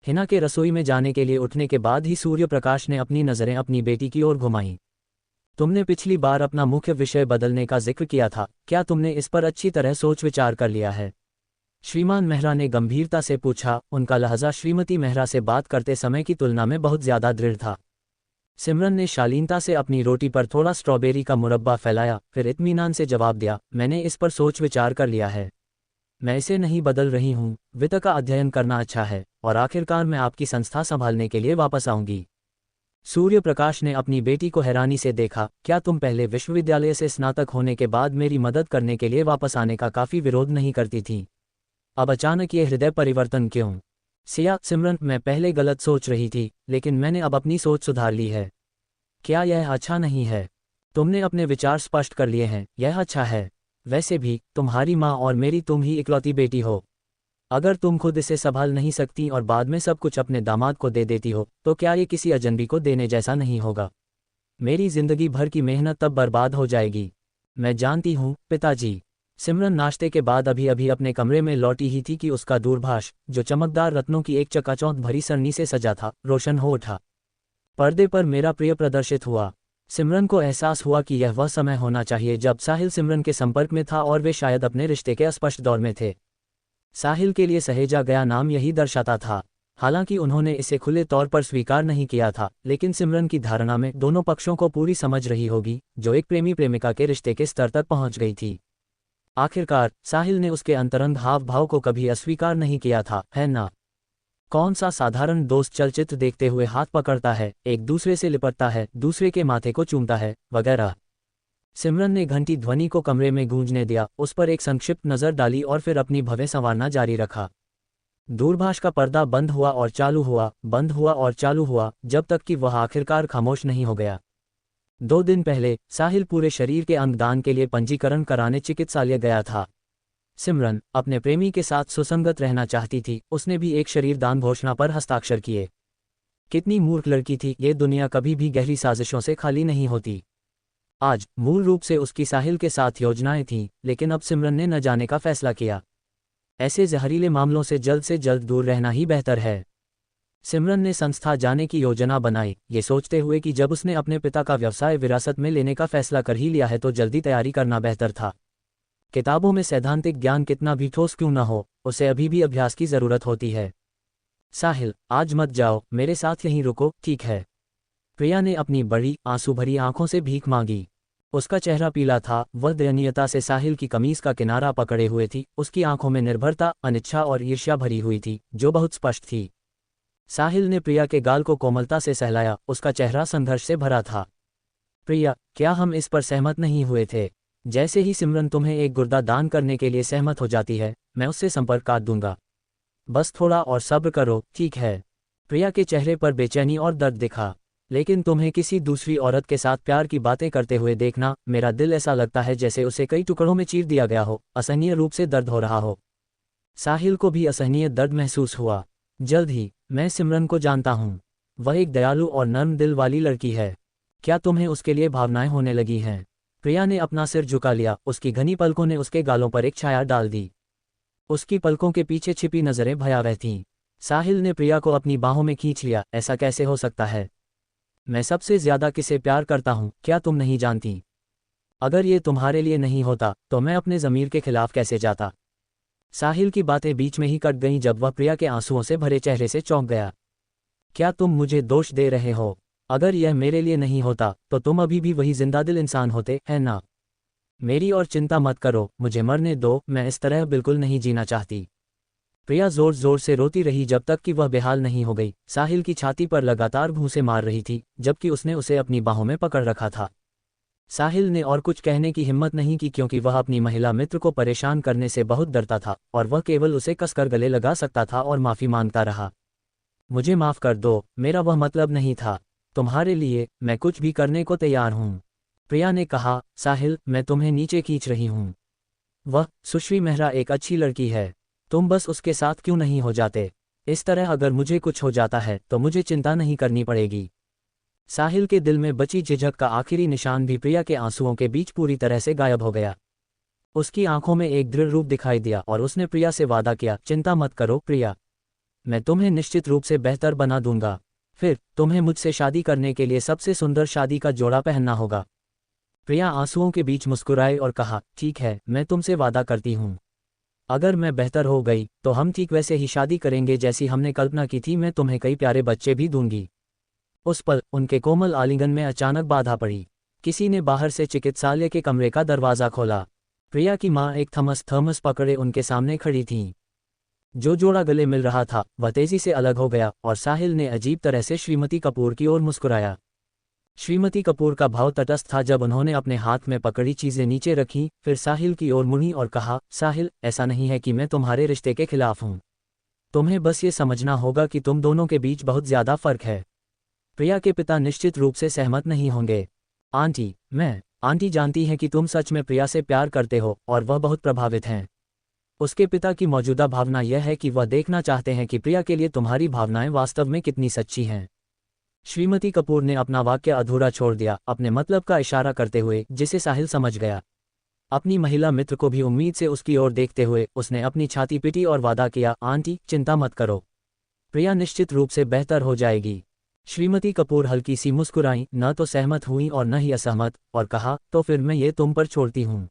हिना के रसोई में जाने के लिए उठने के बाद ही सूर्य प्रकाश ने अपनी नज़रें अपनी बेटी की ओर घुमाईं। तुमने पिछली बार अपना मुख्य विषय बदलने का जिक्र किया था, क्या तुमने इस पर अच्छी तरह सोच विचार कर लिया है? श्रीमान मेहरा ने गंभीरता से पूछा। उनका लहजा श्रीमती मेहरा से बात करते समय की तुलना में बहुत ज्यादा दृढ़ था। सिमरन ने शालीनता से अपनी रोटी पर थोड़ा स्ट्रॉबेरी का मुरब्बा फैलाया, फिर इत्मीनान से जवाब दिया, मैंने इस पर सोच विचार कर लिया है। मैं इसे नहीं बदल रही हूँ। वित्त का अध्ययन करना अच्छा है और आखिरकार मैं आपकी संस्था संभालने के लिए वापस आऊंगी। सूर्य प्रकाश ने अपनी बेटी को हैरानी से देखा। क्या तुम पहले विश्वविद्यालय से स्नातक होने के बाद मेरी मदद करने के लिए वापस आने का काफी विरोध नहीं करती थी? अब अचानक ये हृदय परिवर्तन क्यों? सिमरन, मैं पहले गलत सोच रही थी, लेकिन मैंने अब अपनी सोच सुधार ली है। क्या यह अच्छा नहीं है? तुमने अपने विचार स्पष्ट कर लिए हैं, यह अच्छा है। वैसे भी तुम्हारी माँ और मेरी तुम ही इकलौती बेटी हो। अगर तुम खुद इसे संभाल नहीं सकती और बाद में सब कुछ अपने दामाद को दे देती हो, तो क्या ये किसी अजनबी को देने जैसा नहीं होगा? मेरी जिंदगी भर की मेहनत तब बर्बाद हो जाएगी। मैं जानती हूँ पिताजी। सिमरन नाश्ते के बाद अभी अभी अपने कमरे में लौटी ही थी कि उसका दूरभाष, जो चमकदार रत्नों की एक चकाचौंध भरी सरनी से सजा था, रोशन हो उठा। पर्दे पर मेरा प्रिय प्रदर्शित हुआ। सिमरन को एहसास हुआ कि यह वह समय होना चाहिए जब साहिल सिमरन के संपर्क में था और वे शायद अपने रिश्ते के अस्पष्ट दौर में थे। साहिल के लिए सहेजा गया नाम यही दर्शाता था। हालांकि उन्होंने इसे खुले तौर पर स्वीकार नहीं किया था, लेकिन सिमरन की धारणा में दोनों पक्षों को पूरी समझ रही होगी, जो एक प्रेमी प्रेमिका के रिश्ते के स्तर तक पहुंच गई थी। आखिरकार साहिल ने उसके अंतरंग हाव भाव को कभी अस्वीकार नहीं किया था, है ना? कौन सा साधारण दोस्त चलचित्र देखते हुए हाथ पकड़ता है, एक दूसरे से लिपटता है, दूसरे के माथे को चूमता है, वगैरह। सिमरन ने घंटी ध्वनि को कमरे में गूंजने दिया, उस पर एक संक्षिप्त नजर डाली और फिर अपनी भवें संवारना जारी रखा। दूरभाष का पर्दा बंद हुआ और चालू हुआ, बंद हुआ और चालू हुआ, जब तक कि वह आखिरकार खामोश नहीं हो गया। 2 दिन पहले साहिल पूरे शरीर के अंगदान के लिए पंजीकरण कराने चिकित्सालय गया था। सिमरन अपने प्रेमी के साथ सुसंगत रहना चाहती थी, उसने भी एक शरीर दान घोषणा पर हस्ताक्षर किए। कितनी मूर्ख लड़की थी, ये दुनिया कभी भी गहरी साजिशों से खाली नहीं होती। आज मूल रूप से उसकी साहिल के साथ योजनाएं थीं, लेकिन अब सिमरन ने न जाने का फैसला किया। ऐसे जहरीले मामलों से जल्द दूर रहना ही बेहतर है। सिमरन ने संस्था जाने की योजना बनाई, ये सोचते हुए कि जब उसने अपने पिता का व्यवसाय विरासत में लेने का फैसला कर ही लिया है तो जल्दी तैयारी करना बेहतर था। किताबों में सैद्धांतिक ज्ञान कितना भी ठोस क्यों न हो, उसे अभी भी अभ्यास की जरूरत होती है। साहिल, आज मत जाओ, मेरे साथ यहीं रुको, ठीक है? प्रिया ने अपनी बड़ी आंसू भरी आंखों से भीख मांगी। उसका चेहरा पीला था, वह दयनीयता से साहिल की कमीज का किनारा पकड़े हुए थी। उसकी आंखों में निर्भरता, अनिच्छा और ईर्ष्या भरी हुई थी, जो बहुत स्पष्ट थी। साहिल ने प्रिया के गाल को कोमलता से सहलाया, उसका चेहरा संघर्ष से भरा था। प्रिया, क्या हम इस पर सहमत नहीं हुए थे? जैसे ही सिमरन तुम्हें एक गुर्दा दान करने के लिए सहमत हो जाती है, मैं उससे संपर्क काट दूंगा। बस थोड़ा और सब्र करो, ठीक है? प्रिया के चेहरे पर बेचैनी और दर्द दिखा। लेकिन तुम्हें किसी दूसरी औरत के साथ प्यार की बातें करते हुए देखना, मेरा दिल ऐसा लगता है जैसे उसे कई टुकड़ों में चीर दिया गया हो, असहनीय रूप से दर्द हो रहा हो। साहिल को भी असहनीय दर्द महसूस हुआ। जल्द ही, मैं सिमरन को जानता हूँ। वह एक दयालु और नर्म दिल वाली लड़की है। क्या तुम्हें उसके लिए भावनाएं होने लगी हैं? प्रिया ने अपना सिर झुका लिया, उसकी घनी पलकों ने उसके गालों पर एक छाया डाल दी। उसकी पलकों के पीछे छिपी नजरें भयावह थीं। साहिल ने प्रिया को अपनी बाहों में खींच लिया। ऐसा कैसे हो सकता है? मैं सबसे ज्यादा किसे प्यार करता हूँ, क्या तुम नहीं जानती? अगर ये तुम्हारे लिए नहीं होता तो मैं अपने ज़मीर के खिलाफ कैसे जाता? साहिल की बातें बीच में ही कट गईं जब वह प्रिया के आंसुओं से भरे चेहरे से चौंक गया। क्या तुम मुझे दोष दे रहे हो? अगर यह मेरे लिए नहीं होता तो तुम अभी भी वही जिंदादिल इंसान होते, है ना? मेरी और चिंता मत करो, मुझे मरने दो, मैं इस तरह बिल्कुल नहीं जीना चाहती। प्रिया जोर जोर से रोती रही जब तक कि वह बेहाल नहीं हो गई। साहिल की छाती पर लगातार घूंसे मार रही थी, जबकि उसने उसे अपनी बाहों में पकड़ रखा था। साहिल ने और कुछ कहने की हिम्मत नहीं की क्योंकि वह अपनी महिला मित्र को परेशान करने से बहुत डरता था और वह केवल उसे कसकर गले लगा सकता था और माफी मांगता रहा। मुझे माफ कर दो, मेरा वह मतलब नहीं था। तुम्हारे लिए मैं कुछ भी करने को तैयार हूँ, प्रिया ने कहा। साहिल, मैं तुम्हें नीचे खींच रही हूँ। वह सुश्री मेहरा एक अच्छी लड़की है, तुम बस उसके साथ क्यों नहीं हो जाते? इस तरह अगर मुझे कुछ हो जाता है तो मुझे चिंता नहीं करनी पड़ेगी। साहिल के दिल में बची झिझक का आखिरी निशान भी प्रिया के आंसुओं के बीच पूरी तरह से गायब हो गया। उसकी आंखों में एक दृढ़ रूप दिखाई दिया और उसने प्रिया से वादा किया, चिंता मत करो प्रिया, मैं तुम्हें निश्चित रूप से बेहतर बना दूंगा। फिर तुम्हें मुझसे शादी करने के लिए सबसे सुंदर शादी का जोड़ा पहनना होगा। प्रिया आंसुओं के बीच मुस्कुराई और कहा, ठीक है, मैं तुमसे वादा करती हूँ। अगर मैं बेहतर हो गई तो हम ठीक वैसे ही शादी करेंगे जैसी हमने कल्पना की थी। मैं तुम्हें कई प्यारे बच्चे भी दूंगी। उस पल उनके कोमल आलिंगन में अचानक बाधा पड़ी। किसी ने बाहर से चिकित्सालय के कमरे का दरवाज़ा खोला। प्रिया की माँ एक थर्मस पकड़े उनके सामने खड़ी थीं। जो जोड़ा गले मिल रहा था वह तेजी से अलग हो गया और साहिल ने अजीब तरह से श्रीमती कपूर की ओर मुस्कुराया। श्रीमती कपूर का भाव तटस्थ था जब उन्होंने अपने हाथ में पकड़ी चीजें नीचे रखीं, फिर साहिल की ओर मुड़ी और कहा, साहिल, ऐसा नहीं है कि मैं तुम्हारे रिश्ते के खिलाफ हूं। तुम्हें बस ये समझना होगा कि तुम दोनों के बीच बहुत ज्यादा फर्क है। प्रिया के पिता निश्चित रूप से सहमत नहीं होंगे। आंटी जानती हैं कि तुम सच में प्रिया से प्यार करते हो और वह बहुत प्रभावित हैं। उसके पिता की मौजूदा भावना यह है कि वह देखना चाहते हैं कि प्रिया के लिए तुम्हारी भावनाएं वास्तव में कितनी सच्ची हैं। श्रीमती कपूर ने अपना वाक्य अधूरा छोड़ दिया, अपने मतलब का इशारा करते हुए, जिसे साहिल समझ गया। अपनी महिला मित्र को भी उम्मीद से उसकी ओर देखते हुए उसने अपनी छाती पीटी और वादा किया, आंटी, चिंता मत करो, प्रिया निश्चित रूप से बेहतर हो जाएगी। श्रीमती कपूर हल्की सी मुस्कुराई, न तो सहमत हुई और न ही असहमत, और कहा, तो फिर मैं ये तुम पर छोड़ती हूँ।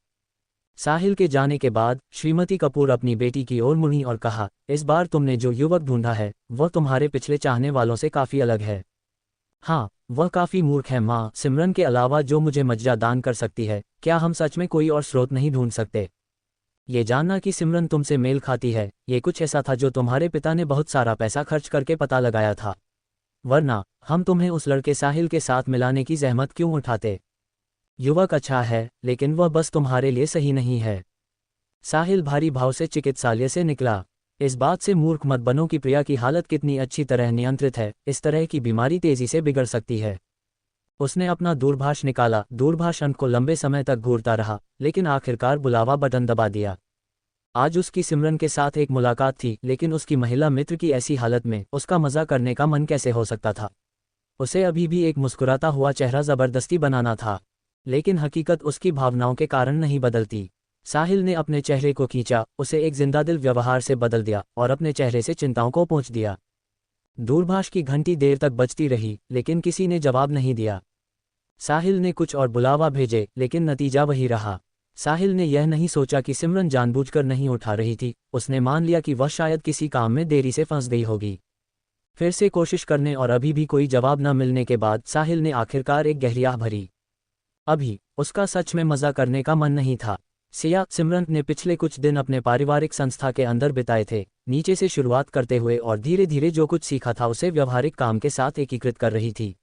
साहिल के जाने के बाद श्रीमती कपूर अपनी बेटी की ओर मुड़ी और कहा, इस बार तुमने जो युवक ढूंढा है वह तुम्हारे पिछले चाहने वालों से काफी अलग है। हाँ, वह काफी मूर्ख है माँ। सिमरन के अलावा जो मुझे मज्जा दान कर सकती है, क्या हम सच में कोई और स्रोत नहीं ढूंढ सकते? ये जानना कि सिमरन तुमसे मेल खाती है, ये कुछ ऐसा था जो तुम्हारे पिता ने बहुत सारा पैसा खर्च करके पता लगाया था। वरना हम तुम्हें उस लड़के साहिल के साथ मिलाने की जहमत क्यों उठाते? युवक अच्छा है, लेकिन वह बस तुम्हारे लिए सही नहीं है। साहिल भारी भाव से चिकित्सालय से निकला। इस बात से मूर्ख मत बनो कि प्रिया की हालत कितनी अच्छी तरह नियंत्रित है। इस तरह की बीमारी तेजी से बिगड़ सकती है। उसने अपना दूरभाष निकाला। दूरभाष अंक को लंबे समय तक घूरता रहा, लेकिन आखिरकार बुलावा बटन दबा दिया। आज उसकी सिमरन के साथ एक मुलाकात थी, लेकिन उसकी महिला मित्र की ऐसी हालत में उसका मजा करने का मन कैसे हो सकता था? उसे अभी भी एक मुस्कुराता हुआ चेहरा जबरदस्ती बनाना था, लेकिन हकीकत उसकी भावनाओं के कारण नहीं बदलती। साहिल ने अपने चेहरे को खींचा, उसे एक जिंदादिल व्यवहार से बदल दिया और अपने चेहरे से चिंताओं को पोंछ दिया। दूरभाष की घंटी देर तक बजती रही, लेकिन किसी ने जवाब नहीं दिया। साहिल ने कुछ और बुलावा भेजे, लेकिन नतीजा वही रहा। साहिल ने यह नहीं सोचा कि सिमरन जानबूझकर नहीं उठा रही थी, उसने मान लिया कि वह शायद किसी काम में देरी से फंस गई होगी। फिर से कोशिश करने और अभी भी कोई जवाब न मिलने के बाद साहिल ने आखिरकार एक गहरी आह भरी। अभी उसका सच में मज़ा करने का मन नहीं था। सिमरन ने पिछले कुछ दिन अपने पारिवारिक संस्था के अंदर बिताए थे, नीचे से शुरुआत करते हुए और धीरे धीरे जो कुछ सीखा था उसे व्यवहारिक काम के साथ एकीकृत कर रही थी।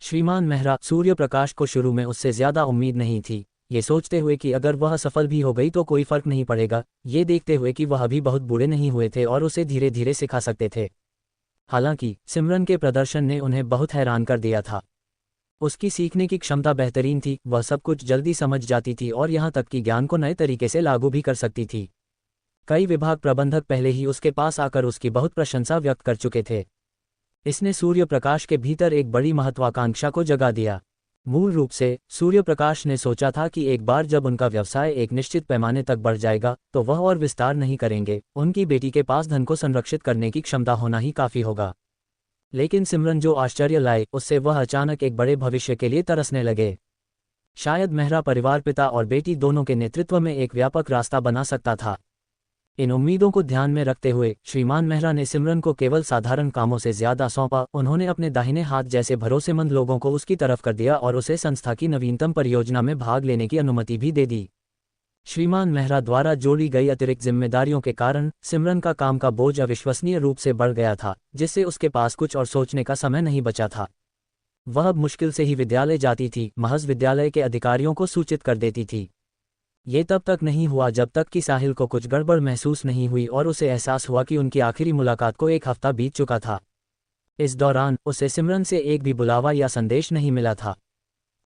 श्रीमान मेहरा सूर्य प्रकाश को शुरू में उससे ज़्यादा उम्मीद नहीं थी, ये सोचते हुए कि अगर वह सफल भी हो गई तो कोई फर्क नहीं पड़ेगा, ये देखते हुए कि वह अभी बहुत बुरे नहीं हुए थे और उसे धीरे धीरे सिखा सकते थे। हालांकि सिमरन के प्रदर्शन ने उन्हें बहुत हैरान कर दिया था। उसकी सीखने की क्षमता बेहतरीन थी, वह सब कुछ जल्दी समझ जाती थी और यहाँ तक कि ज्ञान को नए तरीके से लागू भी कर सकती थी। कई विभाग प्रबंधक पहले ही उसके पास आकर उसकी बहुत प्रशंसा व्यक्त कर चुके थे। इसने सूर्य प्रकाश के भीतर एक बड़ी महत्वाकांक्षा को जगा दिया। मूल रूप से सूर्य प्रकाश ने सोचा था कि एक बार जब उनका व्यवसाय एक निश्चित पैमाने तक बढ़ जाएगा तो वह और विस्तार नहीं करेंगे, उनकी बेटी के पास धन को संरक्षित करने की क्षमता होना ही काफ़ी होगा। लेकिन सिमरन जो आश्चर्य लाए, उससे वह अचानक एक बड़े भविष्य के लिए तरसने लगे। शायद मेहरा परिवार पिता और बेटी दोनों के नेतृत्व में एक व्यापक रास्ता बना सकता था। इन उम्मीदों को ध्यान में रखते हुए श्रीमान मेहरा ने सिमरन को केवल साधारण कामों से ज्यादा सौंपा। उन्होंने अपने दाहिने हाथ जैसे भरोसेमंद लोगों को उसकी तरफ कर दिया और उसे संस्था की नवीनतम परियोजना में भाग लेने की अनुमति भी दे दी। श्रीमान मेहरा द्वारा जोड़ी गई अतिरिक्त जिम्मेदारियों के कारण सिमरन का काम का बोझ अविश्वसनीय रूप से बढ़ गया था, जिससे उसके पास कुछ और सोचने का समय नहीं बचा था। वह अब मुश्किल से ही विद्यालय जाती थी, महज विद्यालय के अधिकारियों को सूचित कर देती थी। ये तब तक नहीं हुआ जब तक कि साहिल को कुछ गड़बड़ महसूस नहीं हुई और उसे एहसास हुआ कि उनकी आखिरी मुलाकात को एक हफ्ता बीत चुका था। इस दौरान उसे सिमरन से एक भी बुलावा या संदेश नहीं मिला था।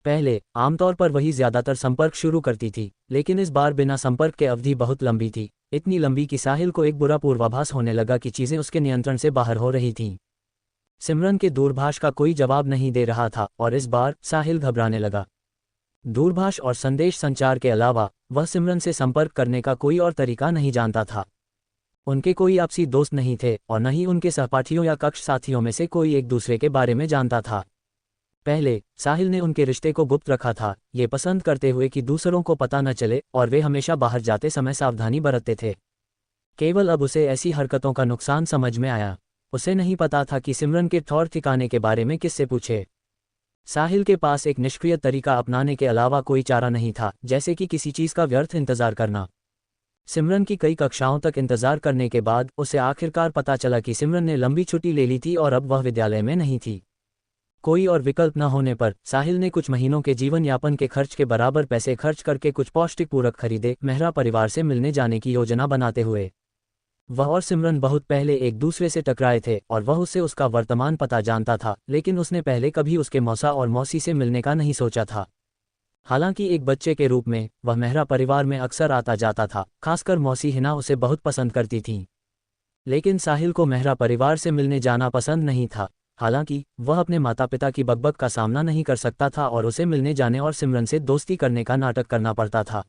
पहले आमतौर पर वही ज्यादातर संपर्क शुरू करती थी, लेकिन इस बार बिना संपर्क के अवधि बहुत लंबी थी, इतनी लंबी कि साहिल को एक बुरा पूर्वाभास होने लगा कि चीजें उसके नियंत्रण से बाहर हो रही थीं। सिमरन के दूरभाष का कोई जवाब नहीं दे रहा था और इस बार साहिल घबराने लगा। दूरभाष और संदेश संचार के अलावा वह सिमरन से संपर्क करने का कोई और तरीका नहीं जानता था। उनके कोई आपसी दोस्त नहीं थे और न ही उनके सहपाठियों या कक्ष साथियों में से कोई एक दूसरे के बारे में जानता था। पहले साहिल ने उनके रिश्ते को गुप्त रखा था, ये पसंद करते हुए कि दूसरों को पता न चले, और वे हमेशा बाहर जाते समय सावधानी बरतते थे। केवल अब उसे ऐसी हरकतों का नुकसान समझ में आया। उसे नहीं पता था कि सिमरन के तौर ठिकाने के बारे में किससे पूछे। साहिल के पास एक निष्क्रिय तरीका अपनाने के अलावा कोई चारा नहीं था, जैसे कि किसी चीज़ का व्यर्थ इंतजार करना। सिमरन की कई कक्षाओं तक इंतजार करने के बाद उसे आखिरकार पता चला कि सिमरन ने लंबी छुट्टी ले ली थी और अब वह विद्यालय में नहीं थी। कोई और विकल्प न होने पर साहिल ने कुछ महीनों के जीवन यापन के खर्च के बराबर पैसे खर्च करके कुछ पौष्टिक पूरक खरीदे, मेहरा परिवार से मिलने जाने की योजना बनाते हुए। वह और सिमरन बहुत पहले एक दूसरे से टकराए थे और वह उससे उसका वर्तमान पता जानता था, लेकिन उसने पहले कभी उसके मौसा और मौसी से मिलने का नहीं सोचा था। हालांकि एक बच्चे के रूप में वह मेहरा परिवार में अक्सर आता जाता था, खासकर मौसी हिना उसे बहुत पसंद करती थीं। लेकिन साहिल को मेहरा परिवार से मिलने जाना पसंद नहीं था। हालांकि वह अपने माता पिता की बकबक का सामना नहीं कर सकता था और उसे मिलने जाने और सिमरन से दोस्ती करने का नाटक करना पड़ता था।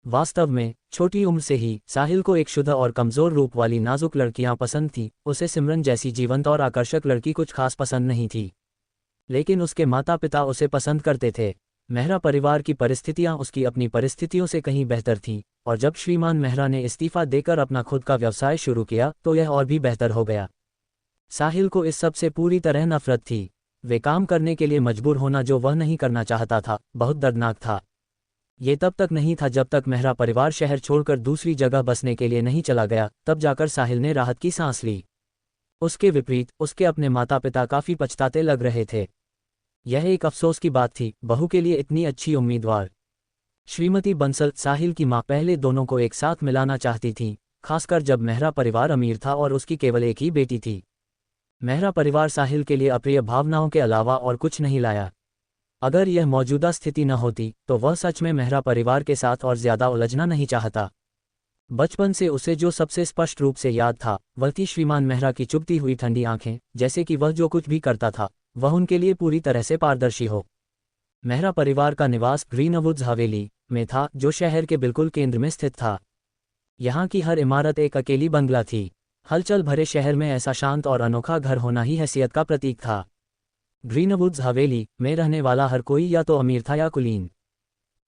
वास्तव में छोटी उम्र से ही साहिल को एक शुद्ध और कमज़ोर रूप वाली नाजुक लड़कियां पसंद थीं। उसे सिमरन जैसी जीवंत और आकर्षक लड़की कुछ खास पसंद नहीं थी, लेकिन उसके माता पिता उसे पसंद करते थे। मेहरा परिवार की परिस्थितियां उसकी अपनी परिस्थितियों से कहीं बेहतर थीं, और जब श्रीमान मेहरा ने इस्तीफा देकर अपना खुद का व्यवसाय शुरू किया तो यह और भी बेहतर हो गया। साहिल को इस सब से पूरी तरह नफरत थी। वे काम करने के लिए मजबूर होना जो वह नहीं करना चाहता था, बहुत दर्दनाक था। ये तब तक नहीं था जब तक मेहरा परिवार शहर छोड़कर दूसरी जगह बसने के लिए नहीं चला गया, तब जाकर साहिल ने राहत की सांस ली। उसके विपरीत उसके अपने माता पिता काफ़ी पछताते लग रहे थे। यह एक अफसोस की बात थी, बहू के लिए इतनी अच्छी उम्मीदवार। श्रीमती बंसल, साहिल की मां, पहले दोनों को एक साथ मिलाना चाहती थीं, खासकर जब मेहरा परिवार अमीर था और उसकी केवल एक ही बेटी थी। मेहरा परिवार साहिल के लिए अप्रिय भावनाओं के अलावा और कुछ नहीं लाया। अगर यह मौजूदा स्थिति न होती तो वह सच में मेहरा परिवार के साथ और ज्यादा उलझना नहीं चाहता। बचपन से उसे जो सबसे स्पष्ट रूप से याद था वह थी श्रीमान मेहरा की चुभती हुई ठंडी आंखें, जैसे कि वह जो कुछ भी करता था वह उनके लिए पूरी तरह से पारदर्शी हो। मेहरा परिवार का निवास ग्रीनवुड्स हवेली में था, जो शहर के बिल्कुल केंद्र में स्थित था। यहाँ की हर इमारत एक अकेली बंगला थी। हलचल भरे शहर में ऐसा शांत और अनोखा घर होना ही हैसियत का प्रतीक था। ग्रीनवुड्स हवेली में रहने वाला हर कोई या तो अमीर था या कुलीन।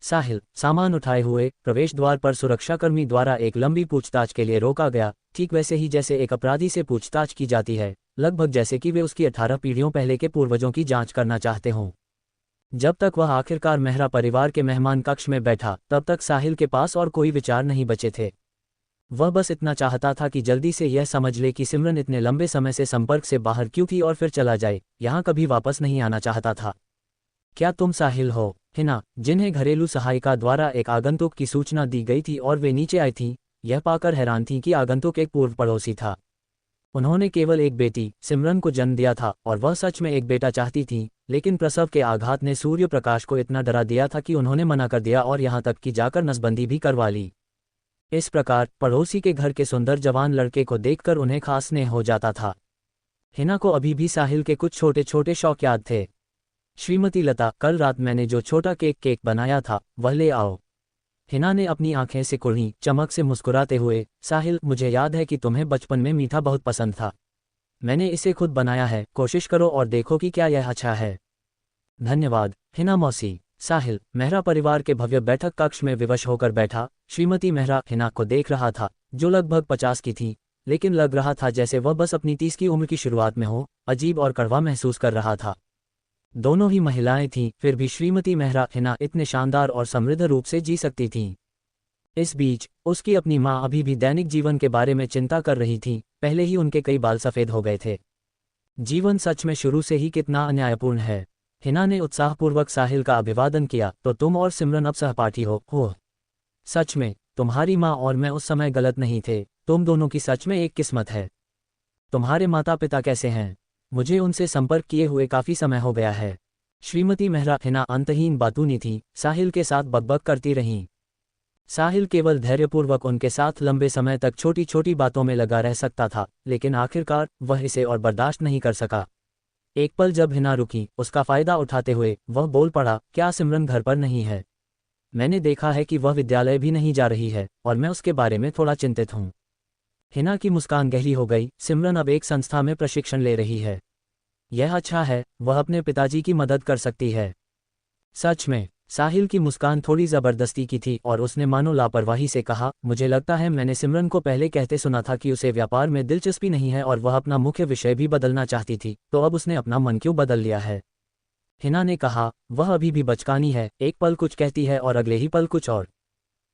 साहिल सामान उठाए हुए प्रवेश द्वार पर सुरक्षाकर्मी द्वारा एक लंबी पूछताछ के लिए रोका गया, ठीक वैसे ही जैसे एक अपराधी से पूछताछ की जाती है, लगभग जैसे कि वे उसकी 18 पीढ़ियों पहले के पूर्वजों की जांच करना चाहते हों। जब तक वह आखिरकार मेहरा परिवार के मेहमान कक्ष में बैठा, तब तक साहिल के पास और कोई विचार नहीं बचे थे। वह बस इतना चाहता था कि जल्दी से यह समझ ले कि सिमरन इतने लंबे समय से संपर्क से बाहर क्यों थी और फिर चला जाए, यहाँ कभी वापस नहीं आना चाहता था। क्या तुम साहिल हो? हिना, जिन्हें घरेलू सहायिका द्वारा एक आगंतुक की सूचना दी गई थी और वे नीचे आई थीं, यह पाकर हैरान थीं कि आगंतुक एक पूर्व पड़ोसी था। उन्होंने केवल एक बेटी सिमरन को जन्म दिया था और वह सच में एक बेटा चाहती थीं, लेकिन प्रसव के आघात ने सूर्य प्रकाश को इतना डरा दिया था कि उन्होंने मना कर दिया और यहाँ तक कि जाकर नसबंदी भी करवा ली। इस प्रकार पड़ोसी के घर के सुंदर जवान लड़के को देखकर उन्हें खास स्नेह हो जाता था। हिना को अभी भी साहिल के कुछ छोटे छोटे शौक याद थे। श्रीमती लता, कल रात मैंने जो छोटा केक बनाया था, वह ले आओ। हिना ने अपनी आंखें सिकुड़ी, चमक से मुस्कुराते हुए, साहिल, मुझे याद है कि तुम्हें बचपन में मीठा बहुत पसंद था। मैंने इसे खुद बनाया है, कोशिश करो और देखो कि क्या यह अच्छा है। धन्यवाद हिना मौसी। साहिल मेहरा परिवार के भव्य बैठक कक्ष में विवश होकर बैठा। श्रीमती मेहरा हिना को देख रहा था, जो लगभग 50 की थी, लेकिन लग रहा था जैसे वह बस अपनी 30 की उम्र की शुरुआत में हो। अजीब और कड़वा महसूस कर रहा था। दोनों ही महिलाएं थीं, फिर भी श्रीमती मेहरा हिना इतने शानदार और समृद्ध रूप से जी सकती थीं। इस बीच उसकी अपनी माँ अभी भी दैनिक जीवन के बारे में चिंता कर रही थी। पहले ही उनके कई बाल सफ़ेद हो गए थे। जीवन सच में शुरू से ही कितना अन्यायपूर्ण है। हिना ने उत्साहपूर्वक साहिल का अभिवादन किया। तो तुम और सिमरन अब सहपाठी हो? सच में, तुम्हारी माँ और मैं उस समय गलत नहीं थे। तुम दोनों की सच में एक किस्मत है। तुम्हारे माता पिता कैसे हैं? मुझे उनसे संपर्क किए हुए काफ़ी समय हो गया है। श्रीमती मेहरा हिना अंतहीन बातूनी थी, साहिल के साथ बकबक करती रहीं। साहिल केवल धैर्यपूर्वक उनके साथ लंबे समय तक छोटी छोटी बातों में लगा रह सकता था, लेकिन आखिरकार वह इसे और बर्दाश्त नहीं कर सका। एक पल जब हिना रुकी, उसका फ़ायदा उठाते हुए वह बोल पड़ा, क्या सिमरन घर पर नहीं है? मैंने देखा है कि वह विद्यालय भी नहीं जा रही है और मैं उसके बारे में थोड़ा चिंतित हूँ। हिना की मुस्कान गहरी हो गई। सिमरन अब एक संस्था में प्रशिक्षण ले रही है। यह अच्छा है, वह अपने पिताजी की मदद कर सकती है। सच में? साहिल की मुस्कान थोड़ी ज़बरदस्ती की थी और उसने मानो लापरवाही से कहा, मुझे लगता है मैंने सिमरन को पहले कहते सुना था कि उसे व्यापार में दिलचस्पी नहीं है और वह अपना मुख्य विषय भी बदलना चाहती थी, तो अब उसने अपना मन क्यों बदल लिया है? हिना ने कहा, वह अभी भी बचकानी है, एक पल कुछ कहती है और अगले ही पल कुछ और।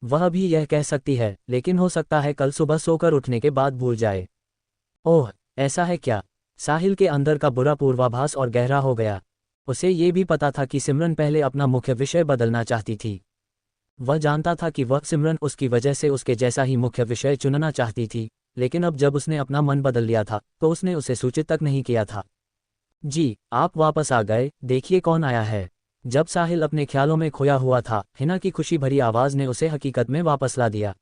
वह भी यह कह सकती है, लेकिन हो सकता है कल सुबह सोकर उठने के बाद भूल जाए। ओह, ऐसा है क्या? साहिल के अंदर का बुरा पूर्वाभास और गहरा हो गया। उसे ये भी पता था कि सिमरन पहले अपना मुख्य विषय बदलना चाहती थी। वह जानता था कि वह सिमरन उसकी वजह से उसके जैसा ही मुख्य विषय चुनना चाहती थी, लेकिन अब जब उसने अपना मन बदल लिया था, तो उसने उसे सूचित तक नहीं किया था। जी, आप वापस आ गए, देखिए कौन आया है। जब साहिल अपने ख्यालों में खोया हुआ था, हिना की खुशी भरी आवाज़ ने उसे हकीकत में वापस ला दिया।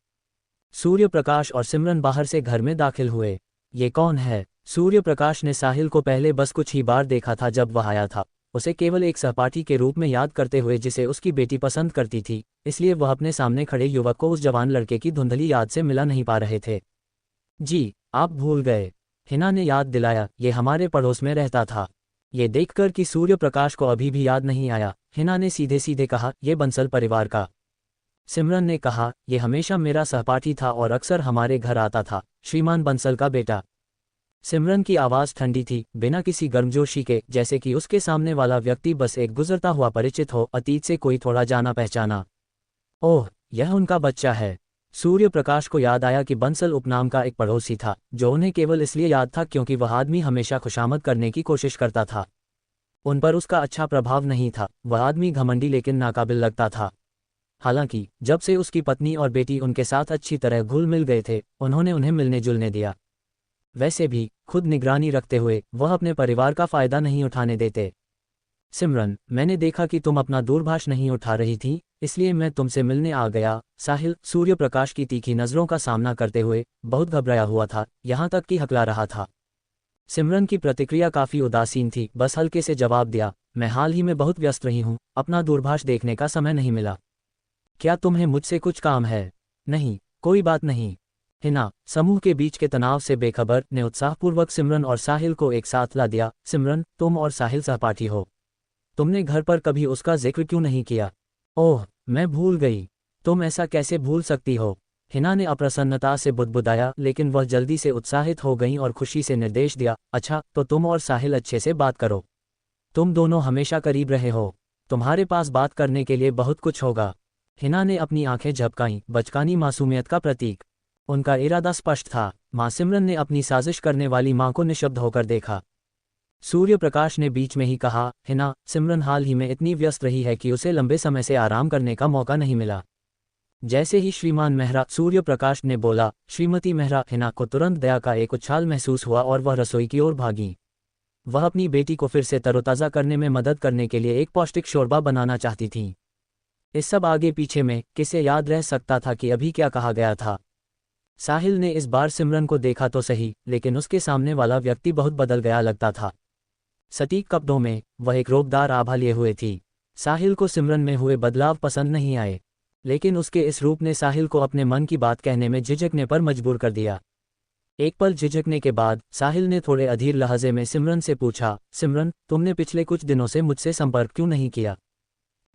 सूर्य प्रकाश और सिमरन बाहर से घर में दाखिल हुए। ये कौन है? सूर्य प्रकाश ने साहिल को पहले बस कुछ ही बार देखा था जब वह आया था, उसे केवल एक सहपाठी के रूप में याद करते हुए जिसे उसकी बेटी पसंद करती थी, इसलिए वह अपने सामने खड़े युवक को उस जवान लड़के की धुंधली याद से मिला नहीं पा रहे थे। जी, आप भूल गए। हिना ने याद दिलाया, ये हमारे पड़ोस में रहता था। ये देखकर कि सूर्य प्रकाश को अभी भी याद नहीं आया, हिना ने सीधे सीधे कहा, ये बंसल परिवार का। सिमरन ने कहा, ये हमेशा मेरा सहपाठी था और अक्सर हमारे घर आता था, श्रीमान बंसल का बेटा। सिमरन की आवाज़ ठंडी थी, बिना किसी गर्मजोशी के, जैसे कि उसके सामने वाला व्यक्ति बस एक गुजरता हुआ परिचित हो, अतीत से कोई थोड़ा जाना पहचाना। ओह, यह उनका बच्चा है। सूर्य प्रकाश को याद आया कि बंसल उपनाम का एक पड़ोसी था, जो उन्हें केवल इसलिए याद था क्योंकि वह आदमी हमेशा खुशामद करने की कोशिश करता था। उन पर उसका अच्छा प्रभाव नहीं था, वह आदमी घमंडी लेकिन नाकाबिल लगता था। हालांकि जब से उसकी पत्नी और बेटी उनके साथ अच्छी तरह घुल मिल गए थे, उन्होंने उन्हें मिलने जुलने दिया। वैसे भी खुद निगरानी रखते हुए वह अपने परिवार का फ़ायदा नहीं उठाने देते। सिमरन, मैंने देखा कि तुम अपना दूरभाष नहीं उठा रही थी, इसलिए मैं तुमसे मिलने आ गया। साहिल सूर्य प्रकाश की तीखी नज़रों का सामना करते हुए बहुत घबराया हुआ था, यहाँ तक कि हकला रहा था। सिमरन की प्रतिक्रिया काफ़ी उदासीन थी, बस हल्के से जवाब दिया, मैं हाल ही में बहुत व्यस्त रही हूँ, अपना दूरभाष देखने का समय नहीं मिला। क्या तुम्हें मुझसे कुछ काम है? नहीं, कोई बात नहीं। हिना, समूह के बीच के तनाव से बेखबर, ने उत्साहपूर्वक सिमरन और साहिल को एक साथ ला दिया। सिमरन, तुम और साहिल सहपाठी हो। तुमने घर पर कभी उसका जिक्र क्यों नहीं किया? ओह, मैं भूल गई। तुम ऐसा कैसे भूल सकती हो? हिना ने अप्रसन्नता से बुदबुदाया, लेकिन वह जल्दी से उत्साहित हो गईं और खुशी से निर्देश दिया, अच्छा, तो तुम और साहिल अच्छे से बात करो। तुम दोनों हमेशा करीब रहे हो। तुम्हारे पास बात करने के लिए बहुत कुछ होगा। हिना ने अपनी आंखें झपकाईं, बचकानी मासूमियत का प्रतीक। उनका इरादा स्पष्ट था। मां सिमरन ने अपनी साजिश करने वाली मां को निशब्द होकर देखा। सूर्य प्रकाश ने बीच में ही कहा, हिना, सिमरन हाल ही में इतनी व्यस्त रही है कि उसे लंबे समय से आराम करने का मौका नहीं मिला। जैसे ही श्रीमान मेहरा, सूर्य प्रकाश ने बोला, श्रीमती मेहरा, हिना को तुरंत दया का एक उछाल महसूस हुआ और वह रसोई की ओर भागी। वह अपनी बेटी को फिर से तरोताज़ा करने में मदद करने के लिए एक पौष्टिक शोरबा बनाना चाहती थीं। इस सब आगे पीछे में किसे याद रह सकता था कि अभी क्या कहा गया था? साहिल ने इस बार सिमरन को देखा तो सही, लेकिन उसके सामने वाला व्यक्ति बहुत बदल गया लगता था। सटीक कपड़ों में वह एक रोबदार आभा लिए हुए थी। साहिल को सिमरन में हुए बदलाव पसंद नहीं आए, लेकिन उसके इस रूप ने साहिल को अपने मन की बात कहने में झिझकने पर मजबूर कर दिया। एक पल झिझकने के बाद साहिल ने थोड़े अधीर लहजे में सिमरन से पूछा, सिमरन, तुमने पिछले कुछ दिनों से मुझसे संपर्क क्यों नहीं किया?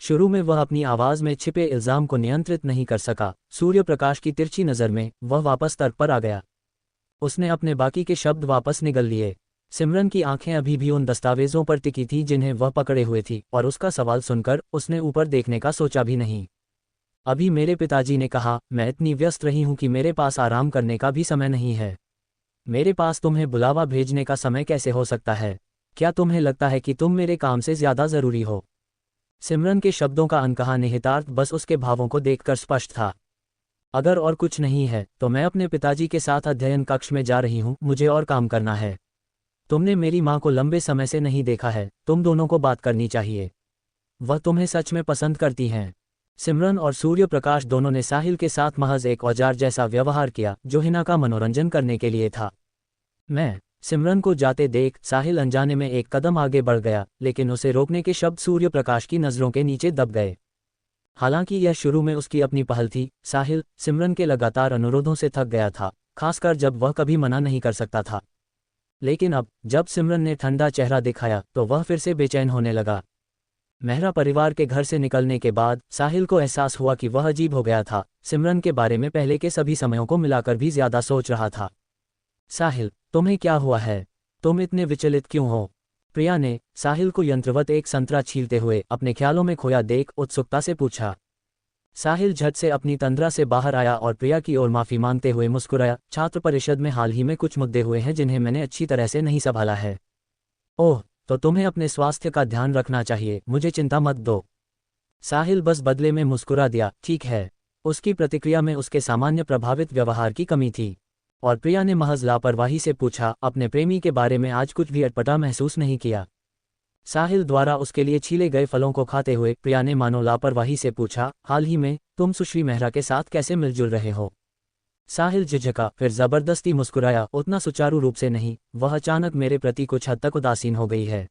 शुरू में वह अपनी आवाज़ में छिपे इल्ज़ाम को नियंत्रित नहीं कर सका। सूर्य प्रकाश की तिरछी नज़र में वह वापस तर्क पर आ गया। उसने अपने बाकी के शब्द वापस निगल लिए। सिमरन की आंखें अभी भी उन दस्तावेज़ों पर टिकी थीं जिन्हें वह पकड़े हुए थी, और उसका सवाल सुनकर उसने ऊपर देखने का सोचा भी नहीं। अभी मेरे पिताजी ने कहा, मैं इतनी व्यस्त रही हूं कि मेरे पास आराम करने का भी समय नहीं है। मेरे पास तुम्हें बुलावा भेजने का समय कैसे हो सकता है? क्या तुम्हें लगता है कि तुम मेरे काम से ज़्यादा ज़रूरी हो? सिमरन के शब्दों का अनकहा निहितार्थ बस उसके भावों को देखकर स्पष्ट था। अगर और कुछ नहीं है तो मैं अपने पिताजी के साथ अध्ययन कक्ष में जा रही हूँ, मुझे और काम करना है। तुमने मेरी माँ को लंबे समय से नहीं देखा है, तुम दोनों को बात करनी चाहिए। वह तुम्हें सच में पसंद करती हैं। सिमरन और सूर्य प्रकाश दोनों ने साहिल के साथ महज एक औजार जैसा व्यवहार किया जो हिना का मनोरंजन करने के लिए था। मैं सिमरन को जाते देख साहिल अनजाने में एक कदम आगे बढ़ गया, लेकिन उसे रोकने के शब्द सूर्य प्रकाश की नज़रों के नीचे दब गए। हालांकि यह शुरू में उसकी अपनी पहल थी, साहिल सिमरन के लगातार अनुरोधों से थक गया था, खासकर जब वह कभी मना नहीं कर सकता था। लेकिन अब जब सिमरन ने ठंडा चेहरा दिखाया तो वह फिर से बेचैन होने लगा। मेहरा परिवार के घर से निकलने के बाद साहिल को एहसास हुआ कि वह अजीब हो गया था। सिमरन के बारे में पहले के सभी समयों को मिलाकर भी ज्यादा सोच रहा था। साहिल, तुम्हें क्या हुआ है? तुम इतने विचलित क्यों हो? प्रिया ने साहिल को यंत्रवत एक संतरा छीलते हुए अपने ख्यालों में खोया देख उत्सुकता से पूछा। साहिल झट से अपनी तंद्रा से बाहर आया और प्रिया की ओर माफी मांगते हुए मुस्कुराया। छात्र परिषद में हाल ही में कुछ मुद्दे हुए हैं जिन्हें मैंने अच्छी तरह से नहीं संभाला है। ओह, तो तुम्हें अपने स्वास्थ्य का ध्यान रखना चाहिए, मुझे चिंता मत दो। साहिल बस बदले में मुस्कुरा दिया। ठीक है। उसकी प्रतिक्रिया में उसके सामान्य प्रभावित व्यवहार की कमी थी, और प्रिया ने महज लापरवाही से पूछा, अपने प्रेमी के बारे में आज कुछ भी अटपटा महसूस नहीं किया? साहिल द्वारा उसके लिए छीले गए फलों को खाते हुए प्रिया ने मानो लापरवाही से पूछा, हाल ही में तुम सुश्री मेहरा के साथ कैसे मिलजुल रहे हो? साहिल झिझका, फिर जबरदस्ती मुस्कुराया, उतना सुचारू रूप से नहीं, वह अचानक मेरे प्रति कुछ हद तक उदासीन हो गई है।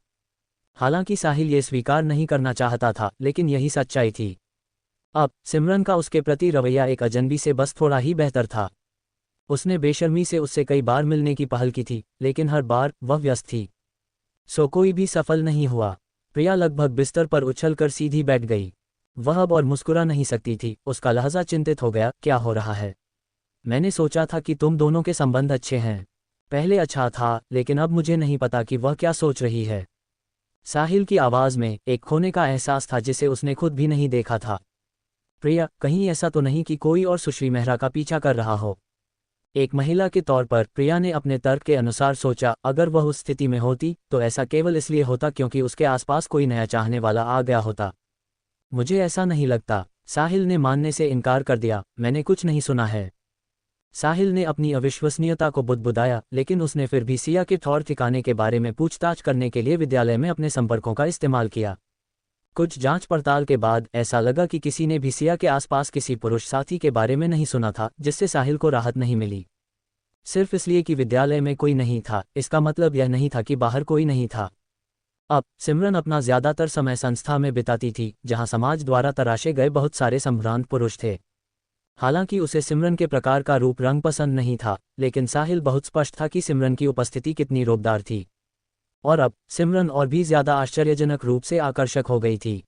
हालांकि साहिल ये स्वीकार नहीं करना चाहता था, लेकिन यही सच्चाई थी। अब सिमरन का उसके प्रति रवैया एक अजनबी से बस थोड़ा ही बेहतर था। उसने बेशर्मी से उससे कई बार मिलने की पहल की थी, लेकिन हर बार वह व्यस्त थी, सो कोई भी सफल नहीं हुआ। प्रिया लगभग बिस्तर पर उछलकर सीधी बैठ गई। वह अब और मुस्कुरा नहीं सकती थी। उसका लहजा चिंतित हो गया। क्या हो रहा है? मैंने सोचा था कि तुम दोनों के संबंध अच्छे हैं। पहले अच्छा था, लेकिन अब मुझे नहीं पता कि वह क्या सोच रही है। साहिल की आवाज़ में एक खोने का एहसास था जिसे उसने खुद भी नहीं देखा था। प्रिया, कहीं ऐसा तो नहीं कि कोई और सुश्री मेहरा का पीछा कर रहा हो? एक महिला के तौर पर प्रिया ने अपने तर्क के अनुसार सोचा, अगर वह उस स्थिति में होती तो ऐसा केवल इसलिए होता क्योंकि उसके आसपास कोई नया चाहने वाला आ गया होता। मुझे ऐसा नहीं लगता। साहिल ने मानने से इनकार कर दिया। मैंने कुछ नहीं सुना है। साहिल ने अपनी अविश्वसनीयता को बुदबुदाया, लेकिन उसने फिर भी सिया के तौर ठिकाने के बारे में पूछताछ करने के लिए विद्यालय में अपने संपर्कों का इस्तेमाल किया। कुछ जांच पड़ताल के बाद ऐसा लगा कि किसी ने भी सिया के आसपास किसी पुरुष साथी के बारे में नहीं सुना था, जिससे साहिल को राहत नहीं मिली। सिर्फ इसलिए कि विद्यालय में कोई नहीं था, इसका मतलब यह नहीं था कि बाहर कोई नहीं था। अब सिमरन अपना ज्यादातर समय संस्था में बिताती थी, जहां समाज द्वारा तराशे गए बहुत सारे संभ्रांत पुरुष थे। हालांकि उसे सिमरन के प्रकार का रूप रंग पसंद नहीं था, लेकिन साहिल बहुत स्पष्ट था कि सिमरन की उपस्थिति कितनी रोबदार थी। और अब सिमरन और भी ज्यादा आश्चर्यजनक रूप से आकर्षक हो गई थी।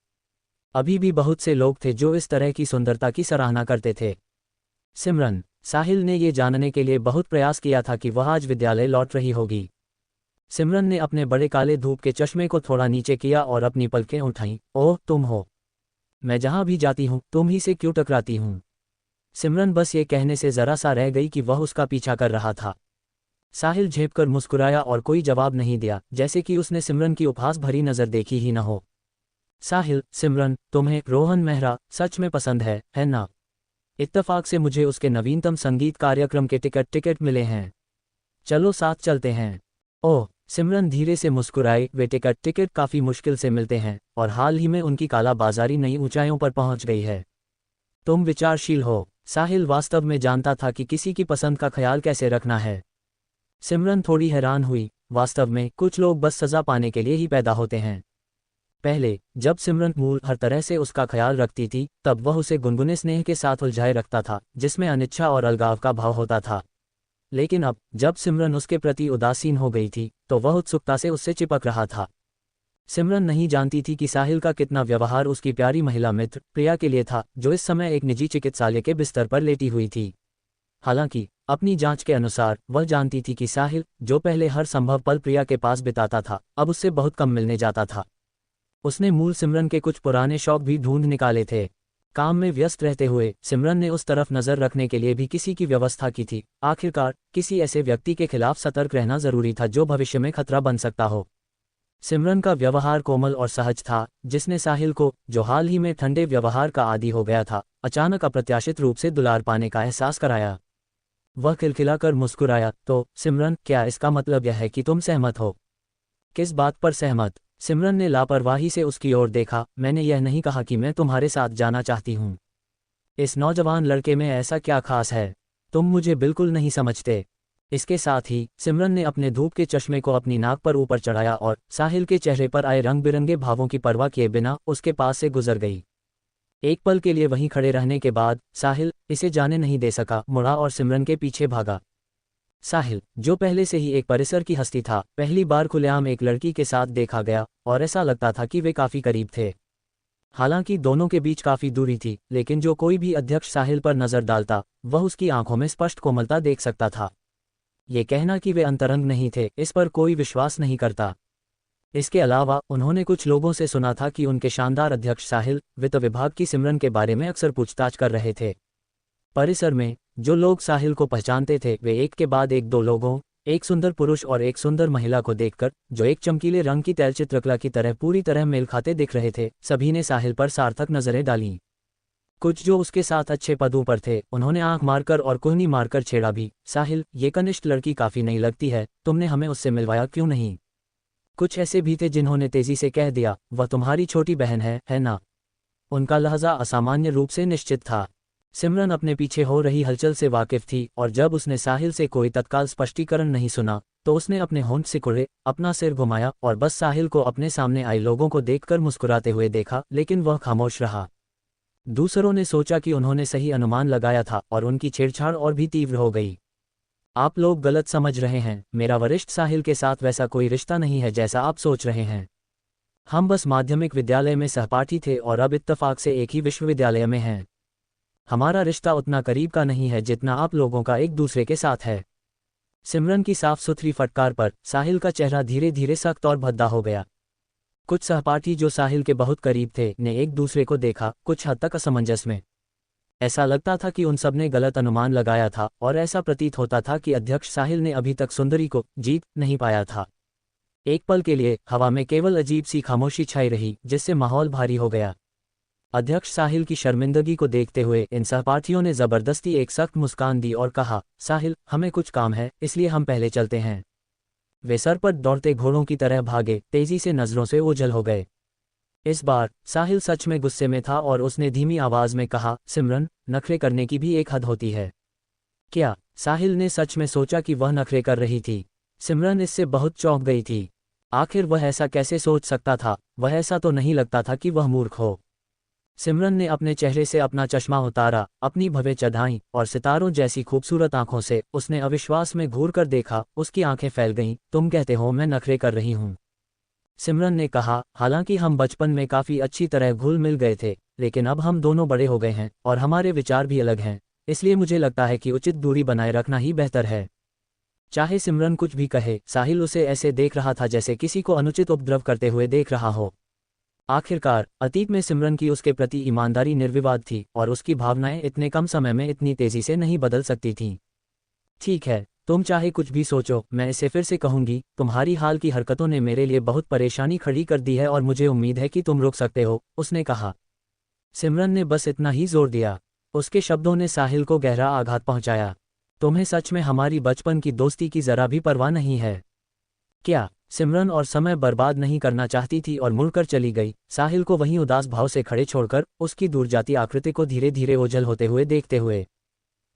अभी भी बहुत से लोग थे जो इस तरह की सुंदरता की सराहना करते थे। सिमरन, साहिल ने ये जानने के लिए बहुत प्रयास किया था कि वह आज विद्यालय लौट रही होगी। सिमरन ने अपने बड़े काले धूप के चश्मे को थोड़ा नीचे किया और अपनी पलकें उठाईं। ओह, तुम हो। मैं जहां भी जाती हूं तुम ही से क्यों टकराती हूं। सिमरन बस ये कहने से जरा सा रह गई कि वह उसका पीछा कर रहा था। साहिल झेपकर मुस्कुराया और कोई जवाब नहीं दिया, जैसे कि उसने सिमरन की उपहास भरी नजर देखी ही न हो। साहिल, सिमरन, तुम्हें रोहन मेहरा सच में पसंद है ना? इत्तफाक से मुझे उसके नवीनतम संगीत कार्यक्रम के टिकट मिले हैं। चलो साथ चलते हैं। ओह, सिमरन धीरे से मुस्कुराई। वे टिकट काफी मुश्किल से मिलते हैं और हाल ही में उनकी काला बाजारी नई ऊंचाइयों पर पहुंच गई है। तुम विचारशील हो। साहिल वास्तव में जानता था कि किसी की पसंद का ख्याल कैसे रखना है। सिमरन थोड़ी हैरान हुई। वास्तव में कुछ लोग बस सजा पाने के लिए ही पैदा होते हैं। पहले जब सिमरन मूल हर तरह से उसका ख्याल रखती थी, तब वह उसे गुनगुने स्नेह के साथ उलझाए रखता था, जिसमें अनिच्छा और अलगाव का भाव होता था। लेकिन अब जब सिमरन उसके प्रति उदासीन हो गई थी, तो वह उत्सुकता से उससे चिपक रहा था। सिमरन नहीं जानती थी कि साहिल का कितना व्यवहार उसकी प्यारी महिला मित्र प्रिया के लिए था, जो इस समय एक निजी चिकित्सालय के बिस्तर पर लेटी हुई थी। हालांकि अपनी जांच के अनुसार वह जानती थी कि साहिल, जो पहले हर संभव पल प्रिया के पास बिताता था, अब उससे बहुत कम मिलने जाता था। उसने मूल सिमरन के कुछ पुराने शौक भी ढूंढ निकाले थे। काम में व्यस्त रहते हुए सिमरन ने उस तरफ नजर रखने के लिए भी किसी की व्यवस्था की थी। आखिरकार किसी ऐसे व्यक्ति के खिलाफ सतर्क रहना जरूरी था जो भविष्य में खतरा बन सकता हो। सिमरन का व्यवहार कोमल और सहज था, जिसने साहिल को, जो हाल ही में ठंडे व्यवहार का आदी हो गया था, अचानक अप्रत्याशित रूप से दुलार पाने का एहसास कराया। वह खिलखिलाकर मुस्कुराया। तो सिमरन, क्या इसका मतलब यह है कि तुम सहमत हो? किस बात पर सहमत? सिमरन ने लापरवाही से उसकी ओर देखा। मैंने यह नहीं कहा कि मैं तुम्हारे साथ जाना चाहती हूँ। इस नौजवान लड़के में ऐसा क्या खास है? तुम मुझे बिल्कुल नहीं समझते। इसके साथ ही सिमरन ने अपने धूप के चश्मे को अपनी नाक पर ऊपर चढ़ाया और साहिल के चेहरे पर आए रंग बिरंगे भावों की परवाह किए बिना उसके पास से गुजर गई। एक पल के लिए वहीं खड़े रहने के बाद साहिल इसे जाने नहीं दे सका, मुड़ा और सिमरन के पीछे भागा। साहिल, जो पहले से ही एक परिसर की हस्ती था, पहली बार खुलेआम एक लड़की के साथ देखा गया और ऐसा लगता था कि वे काफी करीब थे। हालांकि दोनों के बीच काफी दूरी थी, लेकिन जो कोई भी अध्यक्ष साहिल पर नजर डालता, वह उसकी आंखों में स्पष्ट कोमलता देख सकता था। ये कहना कि वे अंतरंग नहीं थे, इस पर कोई विश्वास नहीं करता। इसके अलावा उन्होंने कुछ लोगों से सुना था कि उनके शानदार अध्यक्ष साहिल वित्त विभाग की सिमरन के बारे में अक्सर पूछताछ कर रहे थे। परिसर में जो लोग साहिल को पहचानते थे, वे एक के बाद एक दो लोगों, एक सुंदर पुरुष और एक सुंदर महिला को देखकर, जो एक चमकीले रंग की तैलचित्रकला की तरह पूरी तरह मेल खाते दिख रहे थे, सभी ने साहिल पर सार्थक नजरें डालीं। कुछ जो उसके साथ अच्छे पदों पर थे, उन्होंने आंख मारकर और कुहनी मारकर छेड़ा भी। साहिल, ये कनिष्ठ लड़की काफी नई लगती है, तुमने हमें उससे मिलवाया क्यों नहीं? कुछ ऐसे भी थे जिन्होंने तेजी से कह दिया, वह तुम्हारी छोटी बहन है ना? उनका लहजा असामान्य रूप से निश्चित था। सिमरन अपने पीछे हो रही हलचल से वाकिफ थी और जब उसने साहिल से कोई तत्काल स्पष्टीकरण नहीं सुना, तो उसने अपने होंठ सिकुड़े, अपना सिर घुमाया और बस साहिल को अपने सामने आए लोगों को देखकर मुस्कुराते हुए देखा, लेकिन वह खामोश रहा। दूसरों ने सोचा कि उन्होंने सही अनुमान लगाया था और उनकी छेड़छाड़ और भी तीव्र हो गई। आप लोग गलत समझ रहे हैं, मेरा वरिष्ठ साहिल के साथ वैसा कोई रिश्ता नहीं है जैसा आप सोच रहे हैं। हम बस माध्यमिक विद्यालय में सहपाठी थे और अब इत्तफाक से एक ही विश्वविद्यालय में हैं। हमारा रिश्ता उतना करीब का नहीं है जितना आप लोगों का एक दूसरे के साथ है। सिमरन की साफ सुथरी फटकार पर साहिल का चेहरा धीरे धीरे सख्त और भद्दा हो गया। कुछ सहपाठी जो साहिल के बहुत करीब थे, ने एक दूसरे को देखा, कुछ हद तक असमंजस में। ऐसा लगता था कि उन सब ने गलत अनुमान लगाया था और ऐसा प्रतीत होता था कि अध्यक्ष साहिल ने अभी तक सुंदरी को जीत नहीं पाया था। एक पल के लिए हवा में केवल अजीब सी खामोशी छाई रही, जिससे माहौल भारी हो गया। अध्यक्ष साहिल की शर्मिंदगी को देखते हुए इन सहपाठियों ने जबरदस्ती एक सख्त मुस्कान दी और कहा, साहिल, हमें कुछ काम है, इसलिए हम पहले चलते हैं। वे सर पर दौड़ते घोड़ों की तरह भागे, तेजी से नजरों से ओझल हो गए। इस बार साहिल सच में गुस्से में था और उसने धीमी आवाज में कहा, सिमरन, नखरे करने की भी एक हद होती है। क्या? साहिल ने सच में सोचा कि वह नखरे कर रही थी। सिमरन इससे बहुत चौंक गई थी। आखिर वह ऐसा कैसे सोच सकता था? वह ऐसा तो नहीं लगता था कि वह मूर्ख हो। सिमरन ने अपने चेहरे से अपना चश्मा उतारा, अपनी भवें चढ़ाईं, और सितारों जैसी खूबसूरत आंखों से उसने अविश्वास में घूर कर देखा। उसकी आंखें फैल गईं। तुम कहते हो मैं नखरे कर रही हूँ? सिमरन ने कहा, हालांकि हम बचपन में काफी अच्छी तरह घुल मिल गए थे, लेकिन अब हम दोनों बड़े हो गए हैं और हमारे विचार भी अलग हैं। इसलिए मुझे लगता है कि उचित दूरी बनाए रखना ही बेहतर है। चाहे सिमरन कुछ भी कहे, साहिल उसे ऐसे देख रहा था जैसे किसी को अनुचित उपद्रव करते हुए देख रहा हो। आखिरकार अतीत में सिमरन की उसके प्रति ईमानदारी निर्विवाद थी और उसकी भावनाएं इतने कम समय में इतनी तेजी से नहीं बदल सकती थीं। ठीक है, तुम चाहे कुछ भी सोचो, मैं इसे फिर से कहूंगी, तुम्हारी हाल की हरकतों ने मेरे लिए बहुत परेशानी खड़ी कर दी है और मुझे उम्मीद है कि तुम रुक सकते हो, उसने कहा। सिमरन ने बस इतना ही जोर दिया। उसके शब्दों ने साहिल को गहरा आघात पहुंचाया। तुम्हें सच में हमारी बचपन की दोस्ती की जरा भी परवाह नहीं है क्या? सिमरन और समय बर्बाद नहीं करना चाहती थी और मुड़कर चली गई, साहिल को वहीं उदास भाव से खड़े छोड़कर, उसकी दूर जाती आकृति को धीरे धीरे ओझल होते हुए देखते हुए।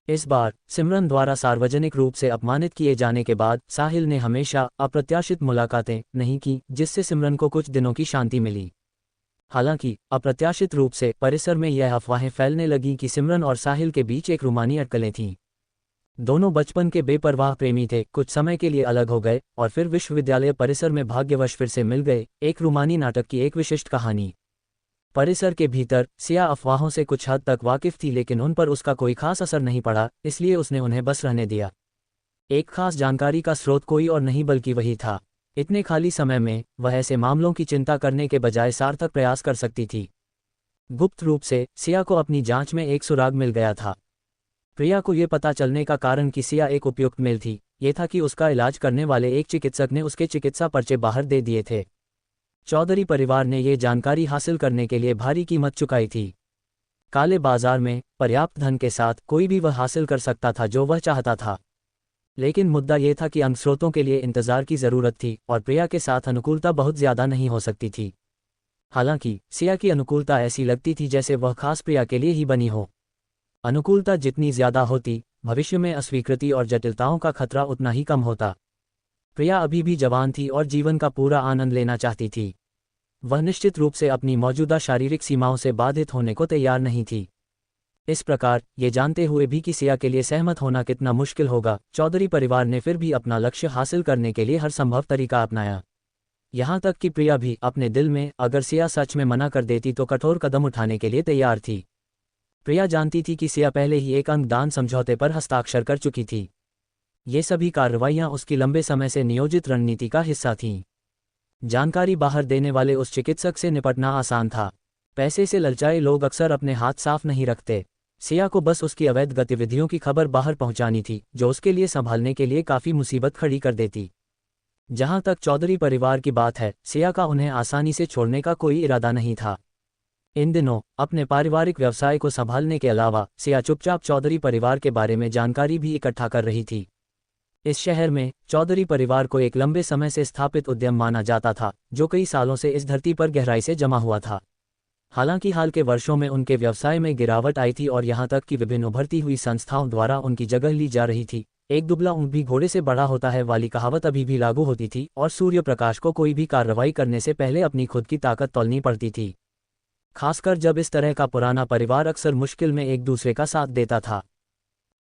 इस बार सिमरन द्वारा सार्वजनिक रूप से अपमानित किए जाने के बाद साहिल ने हमेशा अप्रत्याशित मुलाकातें नहीं की, जिससे सिमरन को कुछ दिनों की शांति मिली। हालांकि अप्रत्याशित रूप से परिसर में यह अफवाहें फैलने लगीं कि सिमरन और साहिल के बीच एक रूमानी अटकलें थीं। दोनों बचपन के बेपरवाह प्रेमी थे, कुछ समय के लिए अलग हो गए और फिर विश्वविद्यालय परिसर में भाग्यवश फिर से मिल गए। एक रूमानी नाटक की एक विशिष्ट कहानी। परिसर के भीतर सिया अफवाहों से कुछ हद तक वाकिफ थी, लेकिन उन पर उसका कोई खास असर नहीं पड़ा, इसलिए उसने उन्हें बस रहने दिया। एक खास जानकारी का स्रोत कोई और नहीं बल्कि वही था। इतने खाली समय में वह ऐसे मामलों की चिंता करने के बजाय सार्थक प्रयास कर सकती थी। गुप्त रूप से सिया को अपनी जांच में एक सुराग मिल गया था। प्रिया को ये पता चलने का कारण कि सिया एक उपयुक्त मेल थी, ये था कि उसका इलाज करने वाले एक चिकित्सक ने उसके चिकित्सा पर्चे बाहर दे दिए थे। चौधरी परिवार ने ये जानकारी हासिल करने के लिए भारी कीमत चुकाई थी। काले बाजार में पर्याप्त धन के साथ कोई भी वह हासिल कर सकता था जो वह चाहता था। लेकिन मुद्दा ये था कि अंगस्रोतों के लिए इंतजार की जरूरत थी और प्रिया के साथ अनुकूलता बहुत ज्यादा नहीं हो सकती थी। हालांकि सिया की अनुकूलता ऐसी लगती थी जैसे वह खास प्रिया के लिए ही बनी हो। अनुकूलता जितनी ज्यादा होती, भविष्य में अस्वीकृति और जटिलताओं का खतरा उतना ही कम होता। प्रिया अभी भी जवान थी और जीवन का पूरा आनंद लेना चाहती थी। वह निश्चित रूप से अपनी मौजूदा शारीरिक सीमाओं से बाधित होने को तैयार नहीं थी। इस प्रकार, ये जानते हुए भी कि सिया के लिए सहमत होना कितना मुश्किल होगा, चौधरी परिवार ने फिर भी अपना लक्ष्य हासिल करने के लिए हर संभव तरीका अपनाया। यहाँ तक कि प्रिया भी अपने दिल में अगर सिया सच में मना कर देती तो कठोर कदम उठाने के लिए तैयार थी। प्रिया जानती थी कि सिया पहले ही एक अंगदान समझौते पर हस्ताक्षर कर चुकी थी। ये सभी कार्रवाइयां उसकी लंबे समय से नियोजित रणनीति का हिस्सा थीं। जानकारी बाहर देने वाले उस चिकित्सक से निपटना आसान था। पैसे से ललचाए लोग अक्सर अपने हाथ साफ नहीं रखते। सिया को बस उसकी अवैध गतिविधियों की खबर बाहर पहुंचानी थी, जो उसके लिए संभालने के लिए काफ़ी मुसीबत खड़ी कर देती। जहां तक चौधरी परिवार की बात है, सिया का उन्हें आसानी से छोड़ने का कोई इरादा नहीं था। इन दिनों अपने पारिवारिक व्यवसाय को संभालने के अलावा सिया चुपचाप चौधरी परिवार के बारे में जानकारी भी इकट्ठा कर रही थी। इस शहर में चौधरी परिवार को एक लंबे समय से स्थापित उद्यम माना जाता था, जो कई सालों से इस धरती पर गहराई से जमा हुआ था। हालांकि हाल के वर्षों में उनके व्यवसाय में गिरावट आई थी और यहां तक कि विभिन्न उभरती हुई संस्थाओं द्वारा उनकी जगह ली जा रही थी। एक दुबला ऊंट भी घोड़े से बड़ा होता है वाली कहावत अभी भी लागू होती थी और सूर्य प्रकाश को कोई भी कार्रवाई करने से पहले अपनी खुद की ताकत तौलनी पड़ती थी, खासकर जब इस तरह का पुराना परिवार अक्सर मुश्किल में एक दूसरे का साथ देता था।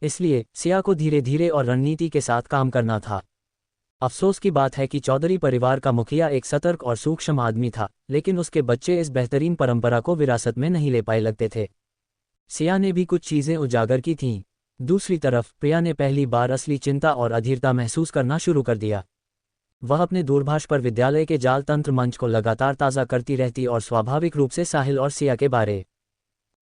इसलिए सिया को धीरे धीरे और रणनीति के साथ काम करना था। अफसोस की बात है कि चौधरी परिवार का मुखिया एक सतर्क और सूक्ष्म आदमी था, लेकिन उसके बच्चे इस बेहतरीन परंपरा को विरासत में नहीं ले पाए लगते थे। सिया ने भी कुछ चीजें उजागर की थीं। दूसरी तरफ प्रिया ने पहली बार असली चिंता और अधीरता महसूस करना शुरू कर दिया। वह अपने दूरभाष पर विद्यालय के जाल तंत्र मंच को लगातार ताज़ा करती रहती और स्वाभाविक रूप से साहिल और सिया के बारे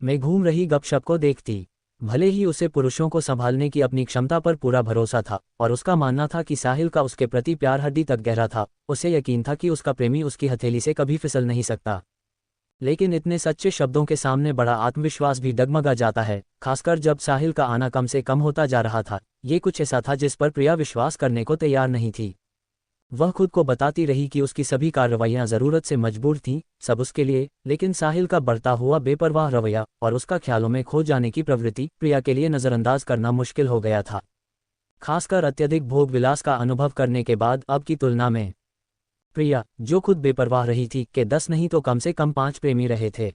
में घूम रही गपशप को देखती। भले ही उसे पुरुषों को संभालने की अपनी क्षमता पर पूरा भरोसा था और उसका मानना था कि साहिल का उसके प्रति प्यार हड्डी तक गहरा था, उसे यकीन था कि उसका प्रेमी उसकी हथेली से कभी फिसल नहीं सकता। लेकिन इतने सच्चे शब्दों के सामने बड़ा आत्मविश्वास भी डगमगा जाता है, खासकर जब साहिल का आना कम से कम होता जा रहा था। ये कुछ ऐसा था जिस पर प्रिया विश्वास करने को तैयार नहीं थी। वह खुद को बताती रही कि उसकी सभी कार्रवाइयां जरूरत से मजबूर थीं, सब उसके लिए, लेकिन साहिल का बढ़ता हुआ बेपरवाह रवैया और उसका ख्यालों में खो जाने की प्रवृत्ति प्रिया के लिए नज़रअंदाज करना मुश्किल हो गया था। खासकर अत्यधिक भोग विलास का अनुभव करने के बाद अब की तुलना में। प्रिया, जो खुद बेपरवाह रही थी कि 10 नहीं तो कम से कम 5 प्रेमी रहे थे,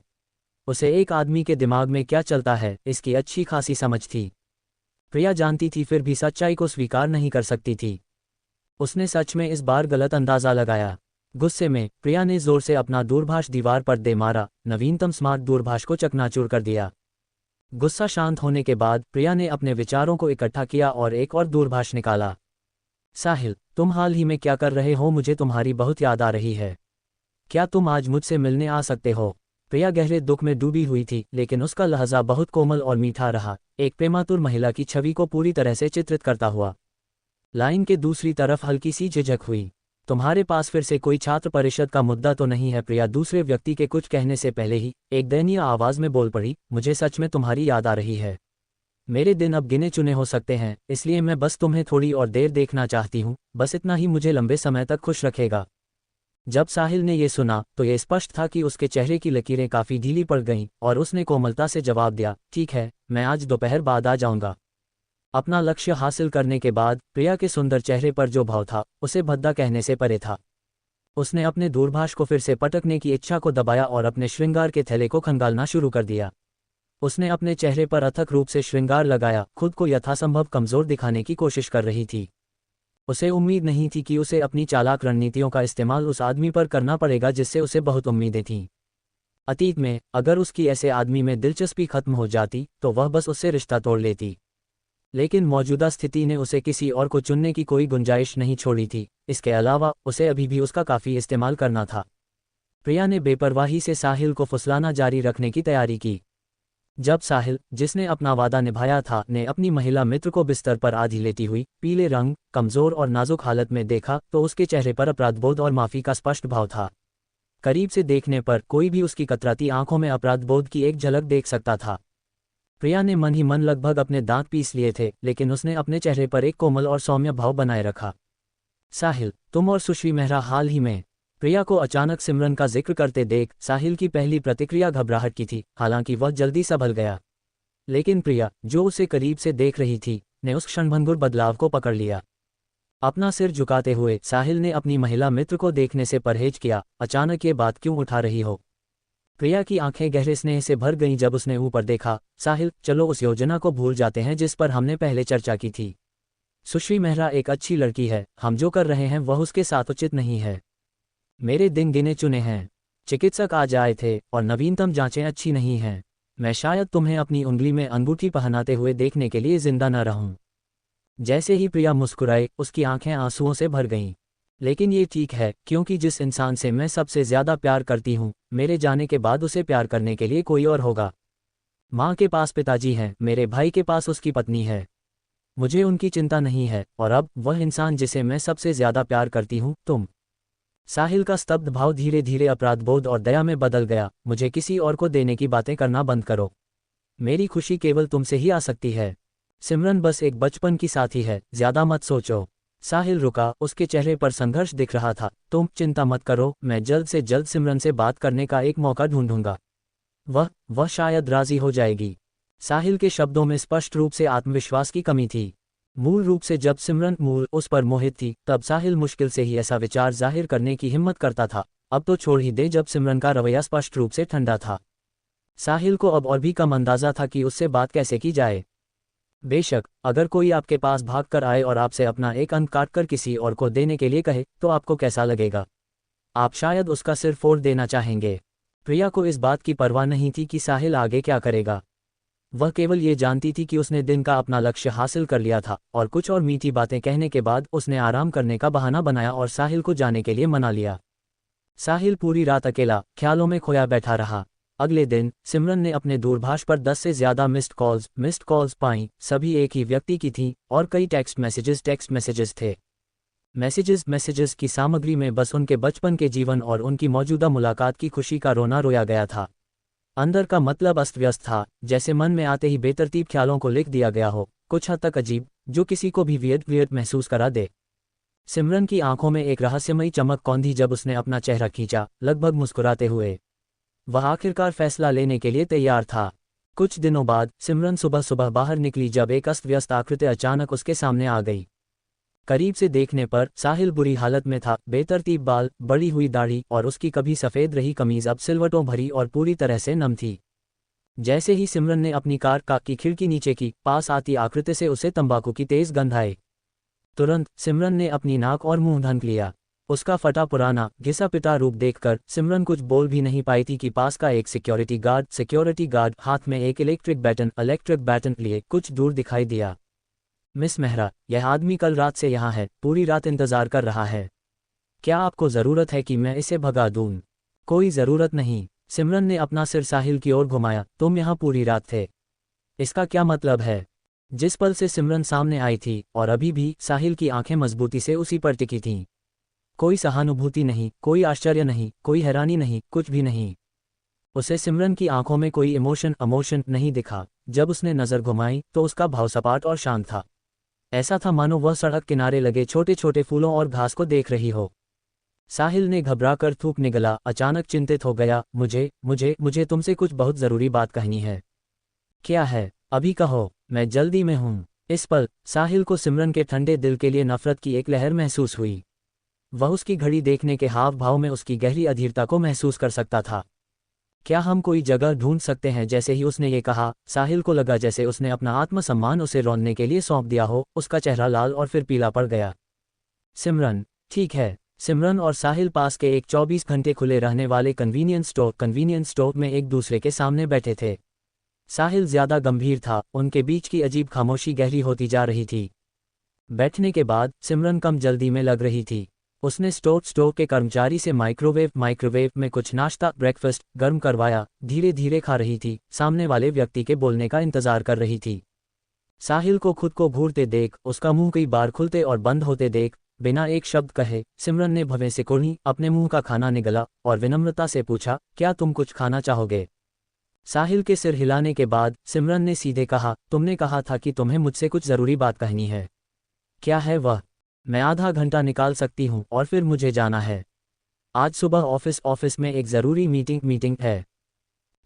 उसे एक आदमी के दिमाग में क्या चलता है इसकी अच्छी खासी समझ थी। प्रिया जानती थी फिर भी सच्चाई को स्वीकार नहीं कर सकती थी। उसने सच में इस बार गलत अंदाजा लगाया। गुस्से में प्रिया ने जोर से अपना दूरभाष दीवार पर दे मारा, नवीनतम स्मार्ट दूरभाष को चकनाचूर कर दिया। गुस्सा शांत होने के बाद प्रिया ने अपने विचारों को इकट्ठा किया और एक और दूरभाष निकाला। साहिल, तुम हाल ही में क्या कर रहे हो? मुझे तुम्हारी बहुत याद आ रही है। क्या तुम आज मुझसे मिलने आ सकते हो? प्रिया गहरे दुख में डूबी हुई थी, लेकिन उसका लहजा बहुत कोमल और मीठा रहा, एक प्रेमातुर महिला की छवि को पूरी तरह से चित्रित करता हुआ। लाइन के दूसरी तरफ हल्की सी झिझक हुई। तुम्हारे पास फिर से कोई छात्र परिषद का मुद्दा तो नहीं है? प्रिया दूसरे व्यक्ति के कुछ कहने से पहले ही एक दयनीय आवाज में बोल पड़ी। मुझे सच में तुम्हारी याद आ रही है। मेरे दिन अब गिने चुने हो सकते हैं, इसलिए मैं बस तुम्हें थोड़ी और देर देखना चाहती हूँ। बस इतना ही मुझे लंबे समय तक खुश रखेगा। जब साहिल ने ये सुना तो ये स्पष्ट था कि उसके चेहरे की लकीरें काफी ढीली पड़ गईं और उसने कोमलता से जवाब दिया, ठीक है, मैं आज दोपहर बाद आ जाऊंगा। अपना लक्ष्य हासिल करने के बाद प्रिया के सुंदर चेहरे पर जो भाव था उसे भद्दा कहने से परे था। उसने अपने दूरभाष को फिर से पटकने की इच्छा को दबाया और अपने श्रृंगार के थैले को खंगालना शुरू कर दिया। उसने अपने चेहरे पर अथक रूप से श्रृंगार लगाया, खुद को यथासंभव कमजोर दिखाने की कोशिश कर रही थी। उसे उम्मीद नहीं थी कि उसे अपनी चालाक रणनीतियों का इस्तेमाल उस आदमी पर करना पड़ेगा जिससे उसे बहुत उम्मीदें थीं। अतीत में अगर उसकी ऐसे आदमी में दिलचस्पी खत्म हो जाती तो वह बस उससे रिश्ता तोड़ लेती, लेकिन मौजूदा स्थिति ने उसे किसी और को चुनने की कोई गुंजाइश नहीं छोड़ी थी। इसके अलावा उसे अभी भी उसका काफ़ी इस्तेमाल करना था। प्रिया ने बेपरवाही से साहिल को फुसलाना जारी रखने की तैयारी की। जब साहिल, जिसने अपना वादा निभाया था, ने अपनी महिला मित्र को बिस्तर पर आधी लेटी हुई, पीले रंग, कमजोर और नाजुक हालत में देखा तो उसके चेहरे पर अपराधबोध और माफी का स्पष्ट भाव था। करीब से देखने पर कोई भी उसकी कतराती आंखों में अपराधबोध की एक झलक देख सकता था। प्रिया ने मन ही मन लगभग अपने दांत पीस लिए थे, लेकिन उसने अपने चेहरे पर एक कोमल और सौम्य भाव बनाए रखा। साहिल, तुम और सुश्री मेहरा हाल ही में। प्रिया को अचानक सिमरन का जिक्र करते देख साहिल की पहली प्रतिक्रिया घबराहट की थी, हालांकि वह जल्दी संभल गया। लेकिन प्रिया, जो उसे करीब से देख रही थी, ने उस क्षणभंगुर बदलाव को पकड़ लिया। अपना सिर झुकाते हुए साहिल ने अपनी महिला मित्र को देखने से परहेज किया। अचानक ये बात क्यों उठा रही हो? प्रिया की आंखें गहरे स्नेह से भर गईं जब उसने ऊपर देखा। साहिल, चलो उस योजना को भूल जाते हैं जिस पर हमने पहले चर्चा की थी। सुश्री मेहरा एक अच्छी लड़की है, हम जो कर रहे हैं वह उसके साथ उचित नहीं है। मेरे दिन गिने चुने हैं। चिकित्सक आज आए थे और नवीनतम जांचें अच्छी नहीं हैं। मैं शायद तुम्हें अपनी उंगली में अंगूठी पहनाते हुए देखने के लिए जिंदा न रहूं। जैसे ही प्रिया मुस्कुराई, उसकी आंखें आंसुओं से भर गईं। लेकिन ये ठीक है, क्योंकि जिस इंसान से मैं सबसे ज्यादा प्यार करती हूँ, मेरे जाने के बाद उसे प्यार करने के लिए कोई और होगा। माँ के पास पिताजी हैं, मेरे भाई के पास उसकी पत्नी है। मुझे उनकी चिंता नहीं है, और अब वह इंसान जिसे मैं सबसे ज्यादा प्यार करती हूँ, तुम। साहिल का स्तब्ध भाव धीरे धीरे अपराधबोध और दया में बदल गया। मुझे किसी और को देने की बातें करना बंद करो। मेरी खुशी केवल तुमसे ही आ सकती है। सिमरन बस एक बचपन की साथी है, ज्यादा मत सोचो। साहिल रुका, उसके चेहरे पर संघर्ष दिख रहा था। तुम चिंता मत करो, मैं जल्द से जल्द सिमरन से बात करने का एक मौका ढूंढूंगा। वह शायद राजी हो जाएगी। साहिल के शब्दों में स्पष्ट रूप से आत्मविश्वास की कमी थी। मूल रूप से जब सिमरन उस पर मोहित थी, तब साहिल मुश्किल से ही ऐसा विचार जाहिर करने की हिम्मत करता था। अब तो छोड़ ही दे जब सिमरन का रवैया स्पष्ट रूप से ठंडा था। साहिल को अब और भी कम अंदाजा था कि उससे बात कैसे की जाए। बेशक, अगर कोई आपके पास भाग कर आए और आपसे अपना एक अंक काटकर किसी और को देने के लिए कहे, तो आपको कैसा लगेगा? आप शायद उसका सिर फोड़ देना चाहेंगे। प्रिया को इस बात की परवाह नहीं थी कि साहिल आगे क्या करेगा। वह केवल ये जानती थी कि उसने दिन का अपना लक्ष्य हासिल कर लिया था, और कुछ और मीठी बातें कहने के बाद उसने आराम करने का बहाना बनाया और साहिल को जाने के लिए मना लिया। साहिल पूरी रात अकेला ख्यालों में खोया बैठा रहा। अगले दिन सिमरन ने अपने दूरभाष पर 10 से ज्यादा मिस्ड कॉल्स पाईं। सभी एक ही व्यक्ति की थीं और कई टेक्स्ट मैसेजेस थे। मैसेजेस की सामग्री में बस उनके बचपन के जीवन और उनकी मौजूदा मुलाकात की खुशी का रोना रोया गया था। अंदर का मतलब अस्त व्यस्त था, जैसे मन में आते ही बेतरतीब ख्यालों को लिख दिया गया हो, कुछ हद तक अजीब, जो किसी को भी वियर्ड महसूस करा दे। सिमरन की आंखों में एक रहस्यमयी चमक कौंधी जब उसने अपना चेहरा खींचा, लगभग मुस्कुराते हुए। वह आखिरकार फैसला लेने के लिए तैयार था। कुछ दिनों बाद सिमरन सुबह सुबह बाहर निकली जब एक अस्त व्यस्त आकृति अचानक उसके सामने आ गई। करीब से देखने पर साहिल बुरी हालत में था। बेतरतीब बाल, बड़ी हुई दाढ़ी और उसकी कभी सफ़ेद रही कमीज अब सिलवटों भरी और पूरी तरह से नम थी। जैसे ही सिमरन ने अपनी कार की खिड़की नीचे की, पास आती आकृति से उसे तंबाकू की तेज गंध आई। तुरंत सिमरन ने अपनी नाक और मुंह ढक लिया। उसका फटा पुराना घिसा पिटा रूप देखकर सिमरन कुछ बोल भी नहीं पाई थी कि पास का एक सिक्योरिटी गार्ड हाथ में एक इलेक्ट्रिक बैटन लिए कुछ दूर दिखाई दिया। मिस मेहरा, यह आदमी कल रात से यहाँ है, पूरी रात इंतजार कर रहा है। क्या आपको ज़रूरत है कि मैं इसे भगा दूँ? कोई ज़रूरत नहीं। सिमरन ने अपना सिर साहिल की ओर घुमाया। तुम यहाँ पूरी रात थे, इसका क्या मतलब है? जिस पल से सिमरन सामने आई थी और अभी भी साहिल की आंखें मजबूती से उसी पर टिकी थीं। कोई सहानुभूति नहीं, कोई आश्चर्य नहीं, कोई हैरानी नहीं, कुछ भी नहीं। उसे सिमरन की आंखों में कोई इमोशन नहीं दिखा। जब उसने नज़र घुमाई तो उसका भाव सपाट और शांत था। ऐसा था मानो वह सड़क किनारे लगे छोटे छोटे फूलों और घास को देख रही हो। साहिल ने घबराकर थूक निगला, अचानक चिंतित हो गया। मुझे तुमसे कुछ बहुत ज़रूरी बात कहनी है। क्या है? अभी कहो, मैं जल्दी में हूँ। इस पल साहिल को सिमरन के ठंडे दिल के लिए नफरत की एक लहर महसूस हुई। वह उसकी घड़ी देखने के हाव भाव में उसकी गहरी अधीरता को महसूस कर सकता था। क्या हम कोई जगह ढूंढ सकते हैं? जैसे ही उसने ये कहा, साहिल को लगा जैसे उसने अपना आत्मसम्मान उसे रोनने के लिए सौंप दिया हो। उसका चेहरा लाल और फिर पीला पड़ गया। सिमरन, ठीक है। सिमरन और साहिल पास के एक 24 घंटे खुले रहने वाले कन्वीनियंस स्टोर में एक दूसरे के सामने बैठे थे। साहिल ज्यादा गंभीर था, उनके बीच की अजीब खामोशी गहरी होती जा रही थी। बैठने के बाद सिमरन कम जल्दी में लग रही थी। उसने स्टोर के कर्मचारी से माइक्रोवेव में कुछ नाश्ता ब्रेकफास्ट गर्म करवाया। धीरे धीरे खा रही थी, सामने वाले व्यक्ति के बोलने का इंतजार कर रही थी। साहिल को खुद को घूरते देख, उसका मुंह कई बार खुलते और बंद होते देख, बिना एक शब्द कहे सिमरन ने भवें से कुर्नी अपने मुंह का खाना निगला और विनम्रता से पूछा, क्या तुम कुछ खाना चाहोगे? साहिल के सिर हिलाने के बाद सिमरन ने सीधे कहा, तुमने कहा था कि तुम्हें मुझसे कुछ ज़रूरी बात कहनी है। क्या है वह? मैं आधा घंटा निकाल सकती हूँ और फिर मुझे जाना है। आज सुबह ऑफिस में एक ज़रूरी मीटिंग है।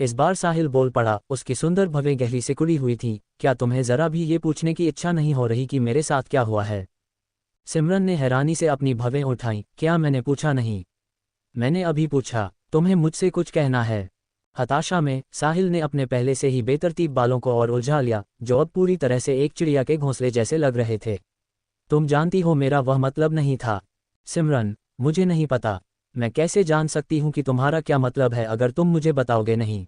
इस बार साहिल बोल पड़ा, उसकी सुंदर भवें गहरी से कुड़ी हुई थी। क्या तुम्हें ज़रा भी ये पूछने की इच्छा नहीं हो रही कि मेरे साथ क्या हुआ है? सिमरन ने हैरानी से अपनी भवें उठाईं। क्या मैंने पूछा नहीं? मैंने अभी पूछा, तुम्हें मुझसे कुछ कहना है? हताशा में साहिल ने अपने पहले से ही बेतरतीब बालों को और उलझा लिया, जो अब पूरी तरह से एक चिड़िया के घोंसले जैसे लग रहे थे। तुम जानती हो मेरा वह मतलब नहीं था। सिमरन, मुझे नहीं पता। मैं कैसे जान सकती हूँ कि तुम्हारा क्या मतलब है अगर तुम मुझे बताओगे नहीं?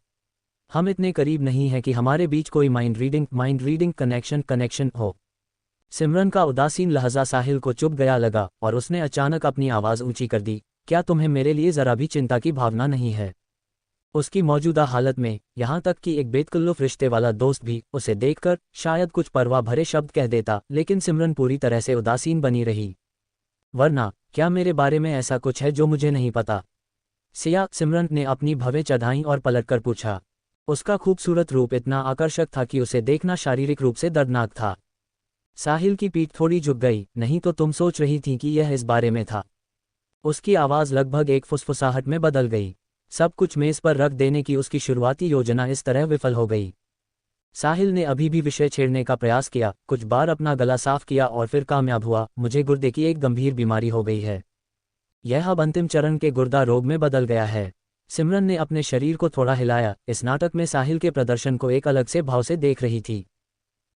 हम इतने करीब नहीं हैं कि हमारे बीच कोई माइंड रीडिंग कनेक्शन हो। सिमरन का उदासीन लहजा साहिल को चुभ गया लगा और उसने अचानक अपनी आवाज़ ऊंची कर दी। क्या तुम्हें मेरे लिए ज़रा भी चिंता की भावना नहीं है? उसकी मौजूदा हालत में यहाँ तक कि एक बेतकल्लुफ़ रिश्ते वाला दोस्त भी उसे देखकर शायद कुछ परवाह भरे शब्द कह देता, लेकिन सिमरन पूरी तरह से उदासीन बनी रही। वरना क्या मेरे बारे में ऐसा कुछ है जो मुझे नहीं पता? सिमरन ने अपनी भवें चढ़ाईं और पलटकर पूछा। उसका खूबसूरत रूप इतना आकर्षक था कि उसे देखना शारीरिक रूप से दर्दनाक था। साहिल की पीठ थोड़ी झुक गई। नहीं तो तुम सोच रही थी कि यह इस बारे में था? उसकी आवाज़ लगभग एक फुसफुसाहट में बदल गई। सब कुछ मेज़ पर रख देने की उसकी शुरुआती योजना इस तरह विफल हो गई। साहिल ने अभी भी विषय छेड़ने का प्रयास किया, कुछ बार अपना गला साफ किया और फिर कामयाब हुआ। मुझे गुर्दे की एक गंभीर बीमारी हो गई है। यह अब अंतिम चरण के गुर्दा रोग में बदल गया है। सिमरन ने अपने शरीर को थोड़ा हिलाया। इस नाटक में साहिल के प्रदर्शन को एक अलग से भाव से देख रही थी।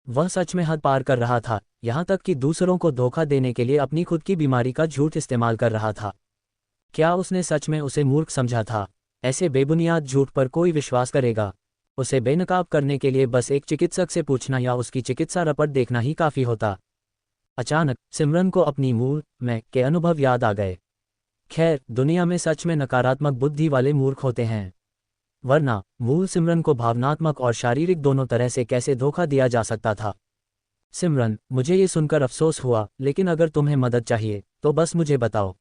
वह सच में हद पार कर रहा था, यहाँ तक कि दूसरों को धोखा देने के लिए अपनी खुद की बीमारी का झूठ इस्तेमाल कर रहा था। क्या उसने सच में उसे मूर्ख समझा था? ऐसे बेबुनियाद झूठ पर कोई विश्वास करेगा? उसे बेनकाब करने के लिए बस एक चिकित्सक से पूछना या उसकी चिकित्सा रिपोर्ट देखना ही काफ़ी होता। अचानक सिमरन को अपनी मूल मैं के अनुभव याद आ गए। खैर, दुनिया में सच में नकारात्मक बुद्धि वाले मूर्ख होते हैं, वरना मूल सिमरन को भावनात्मक और शारीरिक दोनों तरह से कैसे धोखा दिया जा सकता था। सिमरन, मुझे ये सुनकर अफसोस हुआ, लेकिन अगर तुम्हें मदद चाहिए तो बस मुझे बताओ।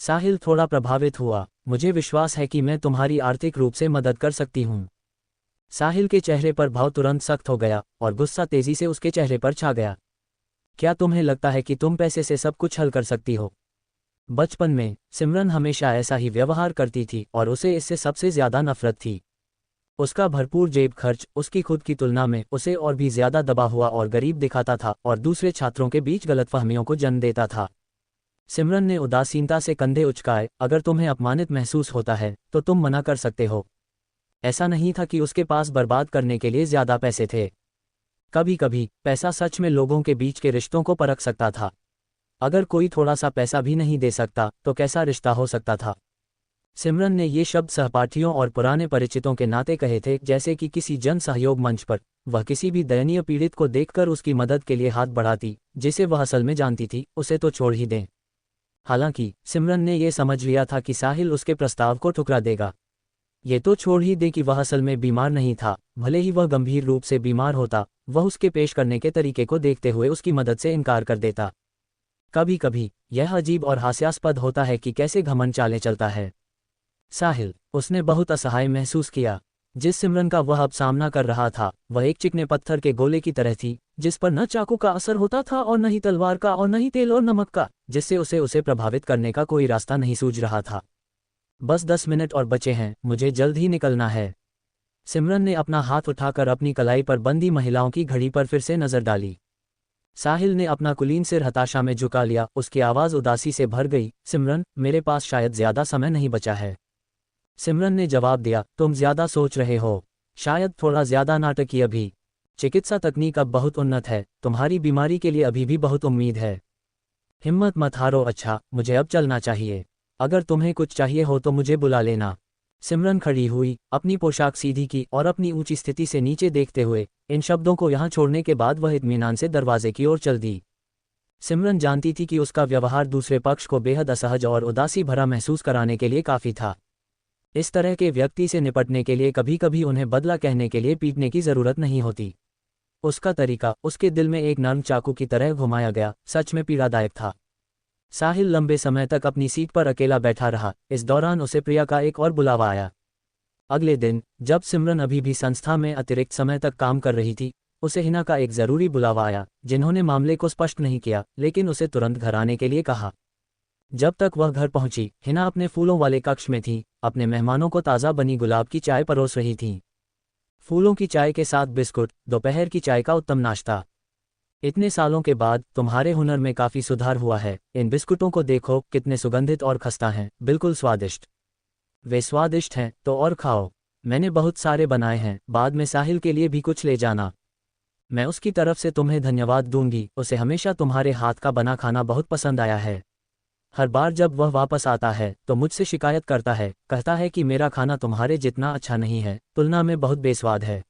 साहिल थोड़ा प्रभावित हुआ। मुझे विश्वास है कि मैं तुम्हारी आर्थिक रूप से मदद कर सकती हूँ। साहिल के चेहरे पर भाव तुरंत सख्त हो गया और गुस्सा तेजी से उसके चेहरे पर छा गया। क्या तुम्हें लगता है कि तुम पैसे से सब कुछ हल कर सकती हो? बचपन में सिमरन हमेशा ऐसा ही व्यवहार करती थी और उसे इससे सबसे ज्यादा नफरत थी। उसका भरपूर जेब खर्च उसकी खुद की तुलना में उसे और भी ज्यादा दबा हुआ और गरीब दिखाता था और दूसरे छात्रों के बीच गलतफहमियों को जन्म देता था। सिमरन ने उदासीनता से कंधे उचकाए, अगर तुम्हें अपमानित महसूस होता है तो तुम मना कर सकते हो। ऐसा नहीं था कि उसके पास बर्बाद करने के लिए ज्यादा पैसे थे। कभी कभी पैसा सच में लोगों के बीच के रिश्तों को परख सकता था। अगर कोई थोड़ा सा पैसा भी नहीं दे सकता तो कैसा रिश्ता हो सकता था। सिमरन ने ये शब्द सहपाठियों और पुराने परिचितों के नाते कहे थे, जैसे कि किसी जन सहयोग मंच पर वह किसी भी दयनीय पीड़ित को देखकर उसकी मदद के लिए हाथ बढ़ाती, जिसे वह असल में जानती थी उसे तो छोड़ ही दें। हालांकि सिमरन ने यह समझ लिया था कि साहिल उसके प्रस्ताव को ठुकरा देगा। ये तो छोड़ ही दे कि वह असल में बीमार नहीं था, भले ही वह गंभीर रूप से बीमार होता, वह उसके पेश करने के तरीके को देखते हुए उसकी मदद से इनकार कर देता। कभी कभी यह अजीब और हास्यास्पद होता है कि कैसे घमंड चाले चलता है। साहिल, उसने बहुत असहाय महसूस किया। जिस सिमरन का वह अब सामना कर रहा था वह एक चिकने पत्थर के गोले की तरह थी, जिस पर न चाकू का असर होता था और न ही तलवार का और न ही तेल और नमक का, जिससे उसे प्रभावित करने का कोई रास्ता नहीं सूझ रहा था। बस 10 मिनट और बचे हैं, मुझे जल्द ही निकलना है। सिमरन ने अपना हाथ उठाकर अपनी कलाई पर बंधी महिलाओं की घड़ी पर फिर से नजर डाली। साहिल ने अपना कुलीन सिर हताशा में झुका लिया, उसकी आवाज़ उदासी से भर गई। सिमरन, मेरे पास शायद ज्यादा समय नहीं बचा है। सिमरन ने जवाब दिया, तुम ज्यादा सोच रहे हो, शायद थोड़ा ज्यादा नाटकीय भी। चिकित्सा तकनीक अब बहुत उन्नत है, तुम्हारी बीमारी के लिए अभी भी बहुत उम्मीद है। हिम्मत मत हारो। अच्छा, मुझे अब चलना चाहिए। अगर तुम्हें कुछ चाहिए हो तो मुझे बुला लेना। सिमरन खड़ी हुई, अपनी पोशाक सीधी की और अपनी ऊंची स्थिति से नीचे देखते हुए इन शब्दों को यहाँ छोड़ने के बाद वह इत्मीनान से दरवाजे की ओर चल दी। सिमरन जानती थी कि उसका व्यवहार दूसरे पक्ष को बेहद असहज और उदासी भरा महसूस कराने के लिए काफ़ी था। इस तरह के व्यक्ति से निपटने के लिए कभी कभी उन्हें बदला कहने के लिए पीटने की ज़रूरत नहीं होती। उसका तरीका उसके दिल में एक नर्म चाकू की तरह घुमाया गया, सच में पीड़ादायक था। साहिल लंबे समय तक अपनी सीट पर अकेला बैठा रहा। इस दौरान उसे प्रिया का एक और बुलावा आया। अगले दिन, जब सिमरन अभी भी संस्था में अतिरिक्त समय तक काम कर रही थी, उसे हिना का एक ज़रूरी बुलावा आया, जिन्होंने मामले को स्पष्ट नहीं किया लेकिन उसे तुरंत घर आने के लिए कहा। जब तक वह घर पहुंची, हिना अपने फूलों वाले कक्ष में थी, अपने मेहमानों को ताज़ा बनी गुलाब की चाय परोस रही थीं। फूलों की चाय के साथ बिस्कुट, दोपहर की चाय का उत्तम नाश्ता। इतने सालों के बाद तुम्हारे हुनर में काफ़ी सुधार हुआ है। इन बिस्कुटों को देखो, कितने सुगंधित और खस्ता हैं, बिल्कुल स्वादिष्ट। वे स्वादिष्ट हैं तो और खाओ। मैंने बहुत सारे बनाए हैं, बाद में साहिल के लिए भी कुछ ले जाना। मैं उसकी तरफ से तुम्हें धन्यवाद दूंगी, उसे हमेशा तुम्हारे हाथ का बना खाना बहुत पसंद आया है। हर बार जब वह वापस आता है तो मुझसे शिकायत करता है, कहता है कि मेरा खाना तुम्हारे जितना अच्छा नहीं है, तुलना में बहुत बेस्वाद है।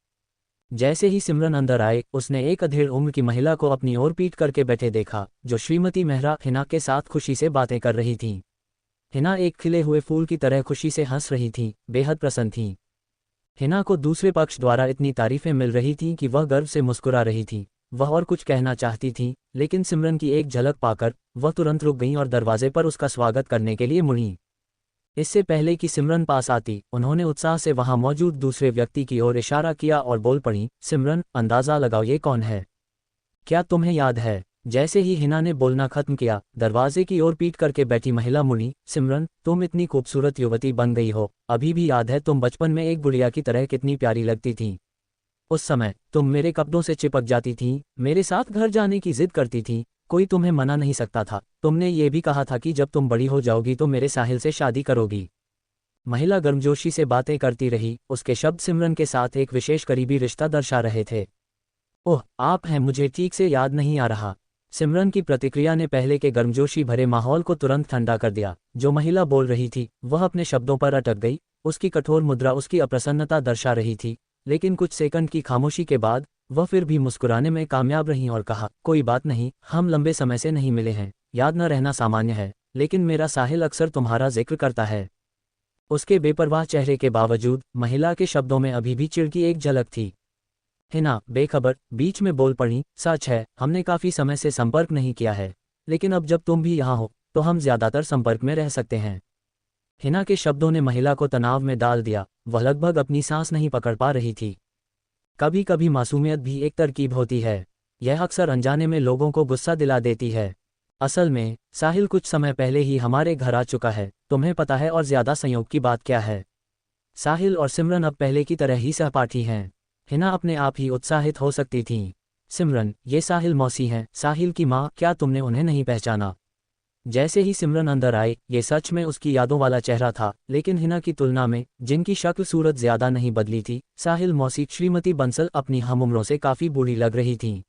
जैसे ही सिमरन अंदर आए, उसने एक अधेड़ उम्र की महिला को अपनी ओर पीट करके बैठे देखा, जो श्रीमती मेहरा हिना के साथ खुशी से बातें कर रही थीं। हिना एक खिले हुए फूल की तरह खुशी से हंस रही थीं, बेहद प्रसन्न थीं। हिना को दूसरे पक्ष द्वारा इतनी तारीफें मिल रही थीं कि वह गर्व से मुस्कुरा रही थी। वह और कुछ कहना चाहती थी, लेकिन सिमरन की एक झलक पाकर वह तुरंत रुक गईं और दरवाजे पर उसका स्वागत करने के लिए मुड़ीं। इससे पहले कि सिमरन पास आती, उन्होंने उत्साह से वहां मौजूद दूसरे व्यक्ति की ओर इशारा किया और बोल पड़ी, सिमरन, अंदाजा लगाओ ये कौन है? क्या तुम्हें याद है? जैसे ही हिना ने बोलना खत्म किया, दरवाजे की ओर पीट करके बैठी महिला मुड़ी। सिमरन, तुम इतनी खूबसूरत युवती बन गई हो, अभी भी याद है तुम बचपन में एक गुड़िया की तरह कितनी प्यारी लगती थीं। उस समय तुम मेरे कपड़ों से चिपक जाती थीं, मेरे साथ घर जाने की जिद करती थीं, कोई तुम्हें मना नहीं सकता था। तुमने ये भी कहा था कि जब तुम बड़ी हो जाओगी तो मेरे साहिल से शादी करोगी। महिला गर्मजोशी से बातें करती रही, उसके शब्द सिमरन के साथ एक विशेष करीबी रिश्ता दर्शा रहे थे। ओह, आप हैं, मुझे ठीक से याद नहीं आ रहा। सिमरन की प्रतिक्रिया ने पहले के गर्मजोशी भरे माहौल को तुरंत ठंडा कर दिया। जो महिला बोल रही थी वह अपने शब्दों पर अटक गई, उसकी कठोर मुद्रा उसकी अप्रसन्नता दर्शा रही थी, लेकिन कुछ सेकंड की खामोशी के बाद वह फिर भी मुस्कुराने में कामयाब रही और कहा, कोई बात नहीं, हम लंबे समय से नहीं मिले हैं, याद न रहना सामान्य है, लेकिन मेरा साहिल अक्सर तुम्हारा जिक्र करता है। उसके बेपरवाह चेहरे के बावजूद महिला के शब्दों में अभी भी चिढ़ की एक झलक थी। हिना बेखबर बीच में बोल पड़ी, सच है, हमने काफ़ी समय से संपर्क नहीं किया है, लेकिन अब जब तुम भी यहाँ हो तो हम ज़्यादातर संपर्क में रह सकते हैं। हिना के शब्दों ने महिला को तनाव में डाल दिया, वह लगभग अपनी सांस नहीं पकड़ पा रही थी। कभी कभी मासूमियत भी एक तरकीब होती है, यह अक्सर अनजाने में लोगों को गुस्सा दिला देती है। असल में साहिल कुछ समय पहले ही हमारे घर आ चुका है, तुम्हें पता है, और ज़्यादा संयोग की बात क्या है? साहिल और सिमरन अब पहले की तरह ही सहपाठी हैं। हिना अपने आप ही उत्साहित हो सकती थीं। सिमरन, ये साहिल मौसी हैं, साहिल की माँ, क्या तुमने उन्हें नहीं पहचाना? जैसे ही सिमरन अंदर आए, ये सच में उसकी यादों वाला चेहरा था, लेकिन हिना की तुलना में, जिनकी शक्ल सूरत ज्यादा नहीं बदली थी, साहिल मौसी श्रीमती बंसल अपनी हमउम्रों से काफी बूढ़ी लग रही थीं।